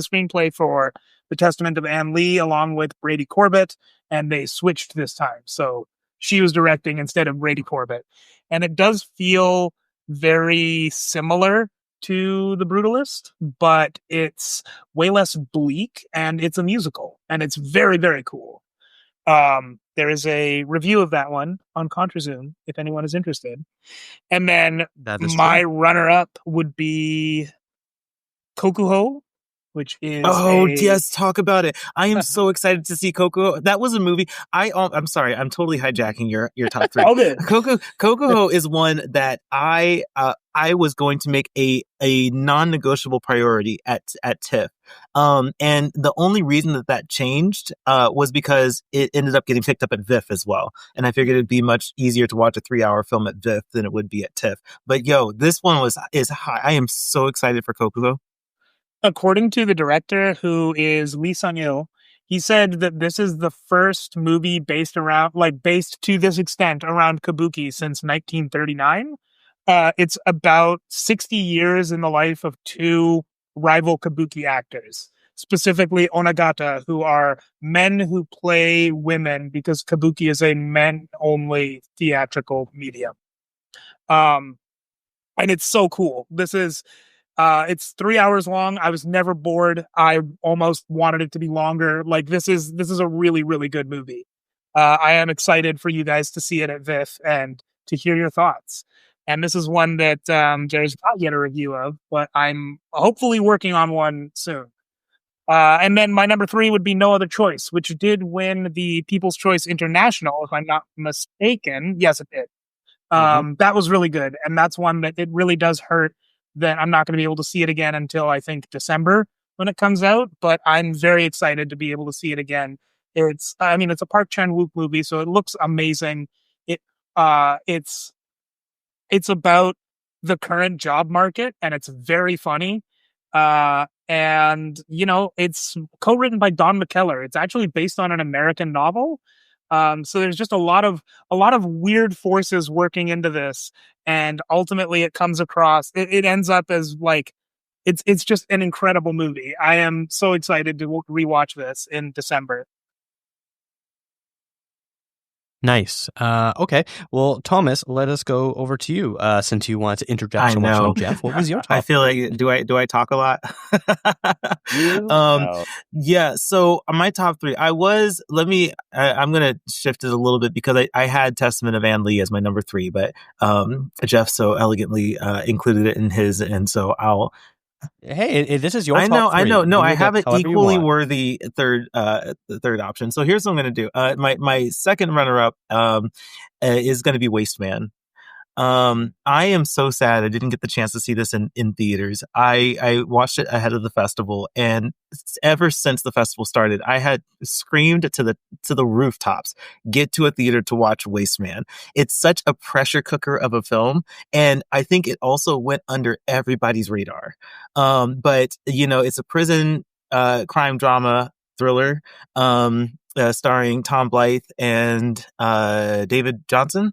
[SPEAKER 2] screenplay for The Testament of Anne Lee along with Brady Corbett, and they switched this time. So she was directing instead of Brady Corbett. And it does feel very similar to The Brutalist, but it's way less bleak, and it's a musical, and it's very, very cool. There is a review of that one on ContraZoom if anyone is interested. And then my runner-up would be Kokuho, which is
[SPEAKER 3] yes, talk about it. I am so excited to see Coco. That was a movie. I'm sorry, I'm totally hijacking your top three.
[SPEAKER 2] All good.
[SPEAKER 3] Coco is one that I was going to make a non-negotiable priority at TIFF. And the only reason that changed was because it ended up getting picked up at VIFF as well. And I figured it'd be much easier to watch a 3-hour film at VIFF than it would be at TIFF. But this one is high. I am so excited for Coco.
[SPEAKER 2] According to the director, who is Lee Sung-il, he said that this is the first movie based to this extent around kabuki since 1939. It's about 60 years in the life of two rival kabuki actors, specifically onagata, who are men who play women because kabuki is a men-only theatrical medium. And it's so cool. It's 3 hours long. I was never bored. I almost wanted it to be longer. Like, this is a really, really good movie. I am excited for you guys to see it at VIFF and to hear your thoughts. And this is one that Jerry's not yet a review of, but I'm hopefully working on one soon. And then my number 3 would be No Other Choice, which did win the People's Choice International, if I'm not mistaken. Yes, it did. That was really good. And that's one that it really does hurt that I'm not going to be able to see it again until I think December when it comes out. But I'm very excited to be able to see it again. It's a Park Chan-wook movie, so it looks amazing. It's about the current job market, and it's very funny. And it's co-written by Don McKellar. It's actually based on an American novel. So there's just a lot of weird forces working into this, and ultimately it comes across. It ends up as like it's just an incredible movie. I am so excited to rewatch this in December.
[SPEAKER 1] Nice. Okay. Well, Thomas, let us go over to you since you want to interject so much on Jeff. What was your top?
[SPEAKER 3] I feel like do I talk a lot? Yeah. So my top 3, I'm gonna shift it a little bit because I had Testament of An Lee as my number 3, but Jeff so elegantly included it in his, and so I'll.
[SPEAKER 1] Hey, this is your top 3.
[SPEAKER 3] I know. No, I have an equally worthy third option. So here's what I'm going to do. My second runner-up is going to be Waste Man. I am so sad I didn't get the chance to see this in theaters. I watched it ahead of the festival, and ever since the festival started, I had screamed to the rooftops, get to a theater to watch Waste Man. It's such a pressure cooker of a film, and I think it also went under everybody's radar. But it's a prison crime drama thriller starring Tom Blythe and David Johnson.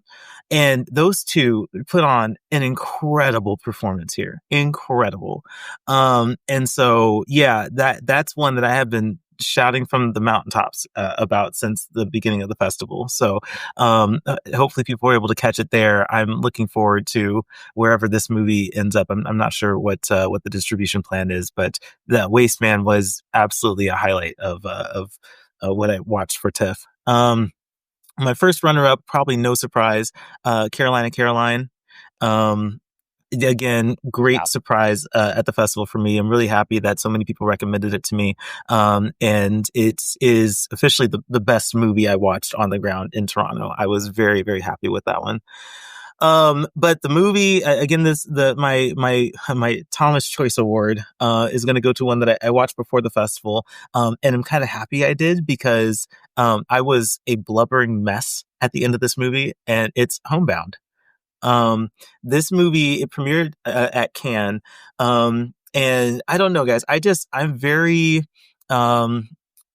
[SPEAKER 3] And those two put on an incredible performance here. Incredible. And so, yeah, that's one that I have been shouting from the mountaintops about since the beginning of the festival. So hopefully people were able to catch it there. I'm looking forward to wherever this movie ends up. I'm not sure what the distribution plan is, but that Waste Man was absolutely a highlight of what I watched for TIFF. My first runner-up, probably no surprise, Caroline. Again, great surprise at the festival for me. I'm really happy that so many people recommended it to me. And it is officially the best movie I watched on the ground in Toronto. I was very, very happy with that one. But the movie, again, my Thomas Choice Award, is going to go to one that I watched before the festival. And I'm kind of happy I did because, I was a blubbering mess at the end of this movie, and it's Homebound. This movie, it premiered at Cannes. And I don't know, guys, I'm very,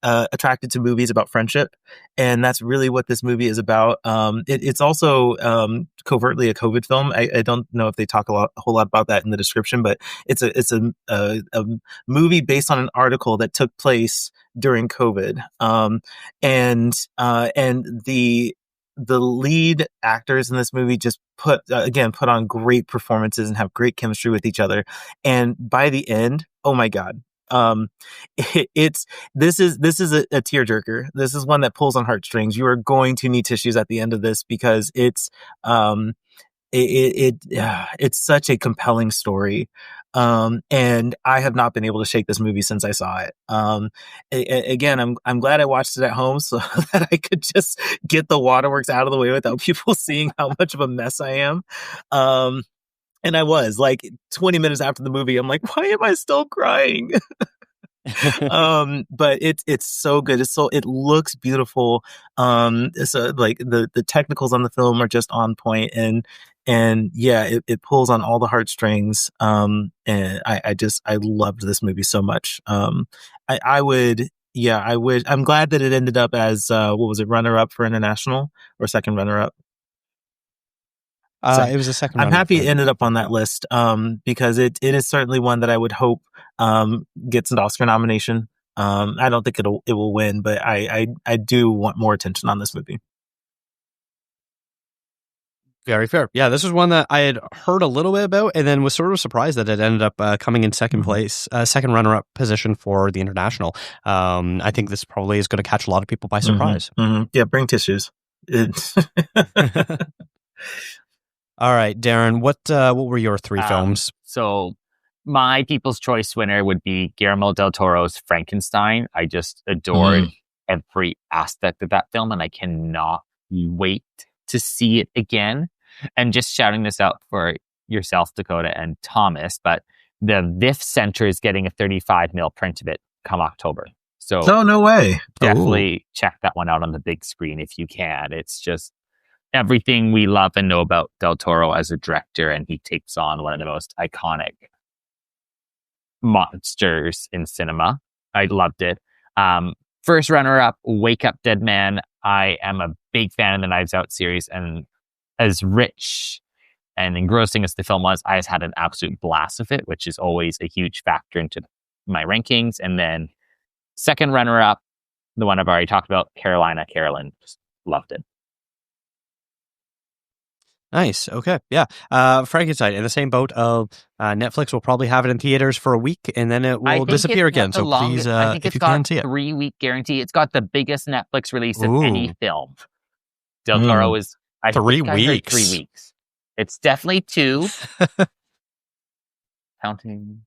[SPEAKER 3] attracted to movies about friendship, and that's really what this movie is about. It's also covertly a COVID film. I don't know if they talk a whole lot about that in the description, but it's a movie based on an article that took place during COVID. And the lead actors in this movie just put on great performances and have great chemistry with each other. And by the end, oh my God. This is a tearjerker. This is one that pulls on heartstrings. You are going to need tissues at the end of this because it's such a compelling story. And I have not been able to shake this movie since I saw it. Again, I'm glad I watched it at home so that I could just get the waterworks out of the way without people seeing how much of a mess I am. And I was like 20 minutes after the movie, I'm like, why am I still crying? But it's so good. It looks beautiful. So like the technicals on the film are just on point, and yeah, it pulls on all the heartstrings. And I loved this movie so much. I'm glad that it ended up as what was it, runner up for international or second runner up?
[SPEAKER 1] It was a second.
[SPEAKER 3] I'm happy it ended up on that list because it is certainly one that I would hope gets an Oscar nomination. I don't think it will win, but I do want more attention on this movie.
[SPEAKER 1] Very fair. Yeah, this was one that I had heard a little bit about and then was sort of surprised that it ended up coming in second place, second runner-up position for the international. I think this probably is going to catch a lot of people by surprise.
[SPEAKER 3] Yeah, bring tissues.
[SPEAKER 1] All right, Darren, what were your three films?
[SPEAKER 4] So my People's Choice winner would be Guillermo del Toro's Frankenstein. I just adored every aspect of that film, and I cannot wait to see it again. And just shouting this out for yourself, Dakota, and Thomas, but the VIFF Center is getting a 35 mil print of it come October. So
[SPEAKER 3] no way.
[SPEAKER 4] Definitely check that one out on the big screen if you can. It's just everything we love and know about Del Toro as a director, and he takes on one of the most iconic monsters in cinema. I loved it. First runner-up, Wake Up Dead Man. I am a big fan of the Knives Out series, and as rich and engrossing as the film was, I just had an absolute blast with it, which is always a huge factor into my rankings. And then second runner-up, the one I've already talked about, Carolina Carolyn. Just loved it.
[SPEAKER 1] Nice. Okay. Yeah. Frankenstein in the same boat of Netflix will probably have it in theaters for a week and then it will disappear again. So please, if you can see it.
[SPEAKER 4] 3-week guarantee. It's got the biggest Netflix release of any film. Del Toro is
[SPEAKER 1] 3 weeks.
[SPEAKER 4] 3 weeks. It's definitely 2. Counting.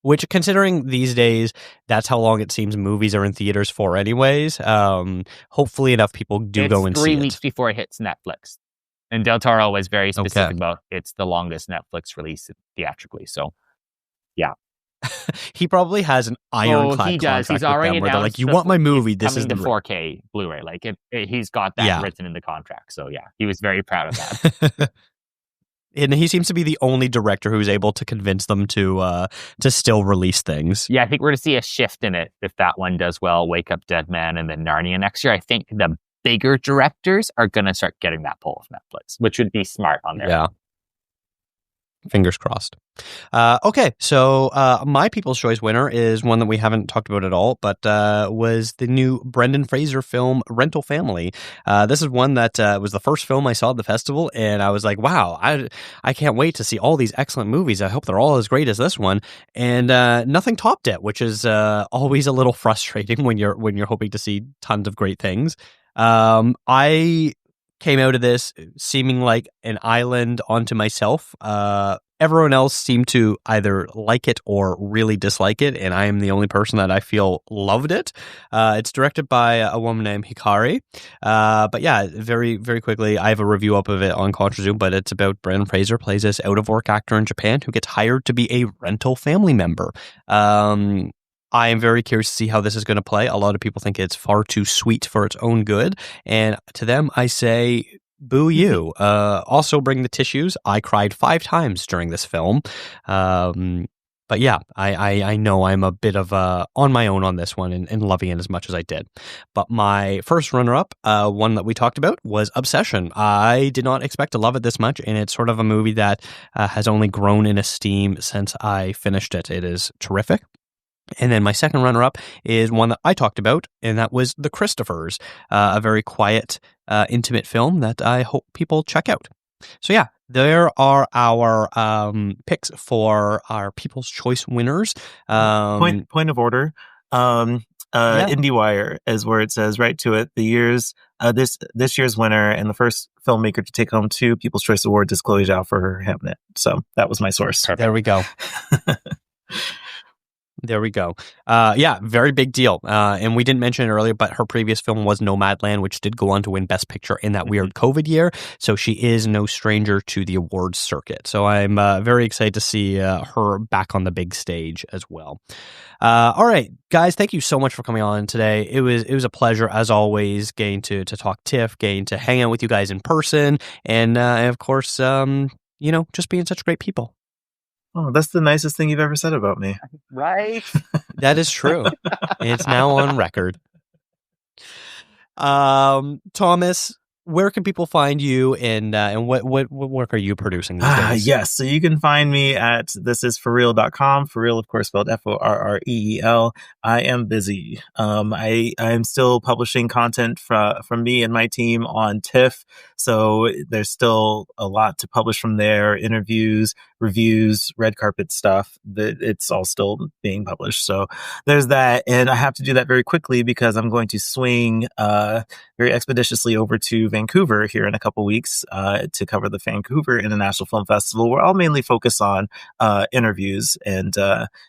[SPEAKER 1] Which, considering these days, that's how long it seems movies are in theaters for anyways. Hopefully enough people do go and see it.
[SPEAKER 4] 3 weeks before it hits Netflix. And Del Toro was very specific about it's the longest Netflix release theatrically. So, yeah.
[SPEAKER 1] He probably has an ironclad contract
[SPEAKER 4] He's already
[SPEAKER 1] with them where they're like, you want my movie, this is
[SPEAKER 4] the 4K Blu-ray. Like, he's got that written in the contract. So, yeah, he was very proud of that.
[SPEAKER 1] And he seems to be the only director who's able to convince them to still release things.
[SPEAKER 4] Yeah, I think we're going to see a shift in it if that one does well. Wake Up Dead Man and then Narnia next year. I think the bigger directors are going to start getting that pull of Netflix, which would be smart on their
[SPEAKER 1] end. Fingers crossed. Okay, so my People's Choice winner is one that we haven't talked about at all, but was the new Brendan Fraser film, Rental Family. This is one that was the first film I saw at the festival, and I was like, wow, I can't wait to see all these excellent movies. I hope they're all as great as this one. And nothing topped it, which is always a little frustrating when you're hoping to see tons of great things. I came out of this seeming like an island onto myself. Everyone else seemed to either like it or really dislike it, and I am the only person that I feel loved it. It's directed by a woman named Hikari. But yeah, very, very quickly, I have a review up of it on ContraZoom, but it's about Brendan Fraser plays this out-of-work actor in Japan who gets hired to be a rental family member. I am very curious to see how this is going to play. A lot of people think it's far too sweet for its own good. And to them, I say, boo you. Also bring the tissues. I cried 5 times during this film. But yeah, I know I'm a bit of on my own on this one and loving it as much as I did. But my first runner-up, one that we talked about, was Obsession. I did not expect to love it this much, and it's sort of a movie that has only grown in esteem since I finished it. It is terrific. And then my second runner-up is one that I talked about, and that was The Christophers, a very quiet, intimate film that I hope people check out. So yeah, there are our picks for our People's Choice winners.
[SPEAKER 3] Point of order. IndieWire is where it says right to it. The year's this year's winner and the first filmmaker to take home 2 People's Choice Awards is Chloe Zhao for her Hamnet. So that was my source.
[SPEAKER 4] Perfect.
[SPEAKER 1] There we go. There we go. Yeah, very big deal. And we didn't mention it earlier, but her previous film was Nomadland, which did go on to win Best Picture in that weird COVID year. So she is no stranger to the awards circuit. So I'm very excited to see her back on the big stage as well. All right, guys, thank you so much for coming on today. It was a pleasure, as always, getting to talk TIFF, getting to hang out with you guys in person, and of course, just being such great people.
[SPEAKER 3] Oh, that's the nicest thing you've ever said about me.
[SPEAKER 4] Right?
[SPEAKER 1] That is true. It's now on record. Thomas, where can people find you, and what work are you producing these days?
[SPEAKER 3] Yes, so you can find me at thisisforreal.com. For real, of course, spelled FORREEL. I am busy. I am still publishing content from me and my team on TIFF, so there's still a lot to publish from there. Interviews, reviews, red carpet stuff. It's all still being published. So there's that, and I have to do that very quickly because I'm going to swing very expeditiously over to Vancouver here in a couple weeks to cover the Vancouver International Film Festival, where I'll mainly focus on interviews and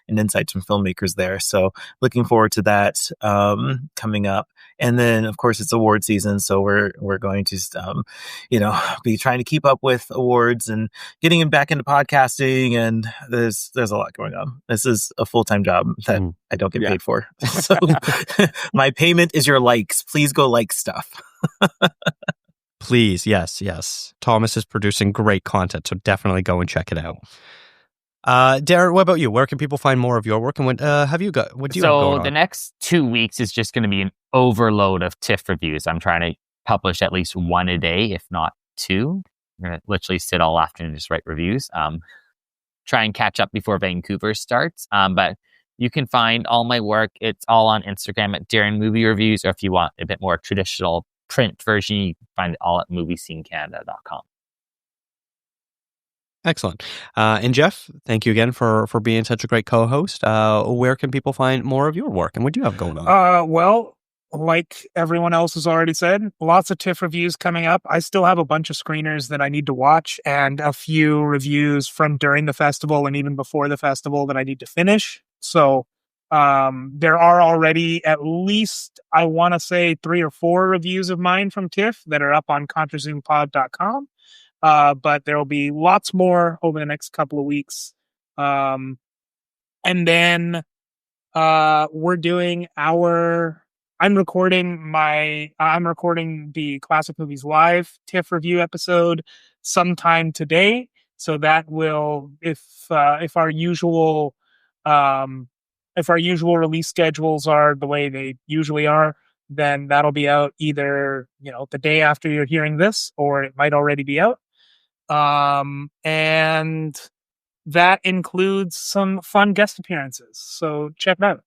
[SPEAKER 3] insights from filmmakers there. So looking forward to that coming up. And then, of course, it's award season, so we're going to, be trying to keep up with awards and getting him back into podcasting. And there's a lot going on. This is a full-time job that I don't get paid for. So my payment is your likes. Please go like stuff.
[SPEAKER 1] Please, yes. Thomas is producing great content, so definitely go and check it out. Darren, what about you? Where can people find more of your work, and what do you have going on?
[SPEAKER 4] So the next 2 weeks is just going to be an overload of TIFF reviews. I'm trying to publish at least 1 a day, if not 2. I'm going to literally sit all afternoon and just write reviews. Try and catch up before Vancouver starts. But you can find all my work. It's all on Instagram at Darren Movie Reviews, or if you want a bit more traditional print version, you can find it all at moviescenecanada.com.
[SPEAKER 1] Excellent. And Jeff, thank you again for being such a great co-host. Where can people find more of your work, and what do you have going on?
[SPEAKER 2] Well, like everyone else has already said, lots of TIFF reviews coming up. I still have a bunch of screeners that I need to watch, and a few reviews from during the festival and even before the festival that I need to finish. So there are already at least, I want to say, 3 or 4 reviews of mine from TIFF that are up on ContraZoomPod.com. But there will be lots more over the next couple of weeks. And then we're doing I'm recording the Classic Movies Live TIFF review episode sometime today. So that will, if our usual release schedules are the way they usually are, then that'll be out either, the day after you're hearing this, or it might already be out. And that includes some fun guest appearances. So check it out.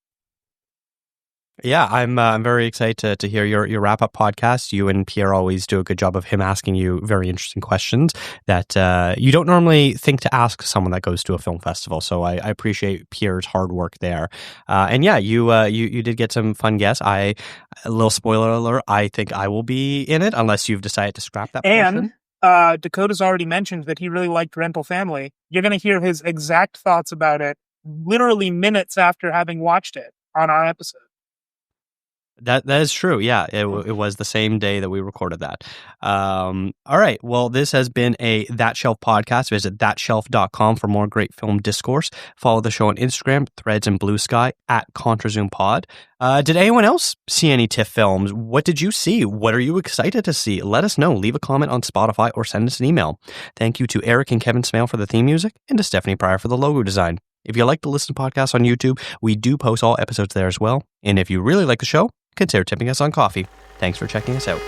[SPEAKER 1] Yeah, I'm very excited to hear your wrap-up podcast. You and Pierre always do a good job of him asking you very interesting questions that you don't normally think to ask someone that goes to a film festival. So I appreciate Pierre's hard work there. And yeah, you did get some fun guests. A little spoiler alert, I think I will be in it unless you've decided to scrap that portion.
[SPEAKER 2] And Dakota's already mentioned that he really liked Rental Family. You're going to hear his exact thoughts about it literally minutes after having watched it on our episode.
[SPEAKER 1] That is true. Yeah, it was the same day that we recorded that. All right. Well, this has been a That Shelf podcast. Visit thatshelf.com for more great film discourse. Follow the show on Instagram, Threads, and Blue Sky at ContraZoomPod. Did anyone else see any TIFF films? What did you see? What are you excited to see? Let us know. Leave a comment on Spotify or send us an email. Thank you to Eric and Kevin Smale for the theme music and to Stephanie Pryor for the logo design. If you like to listen to podcasts on YouTube, we do post all episodes there as well. And if you really like the show, consider tipping us on coffee. Thanks for checking us out.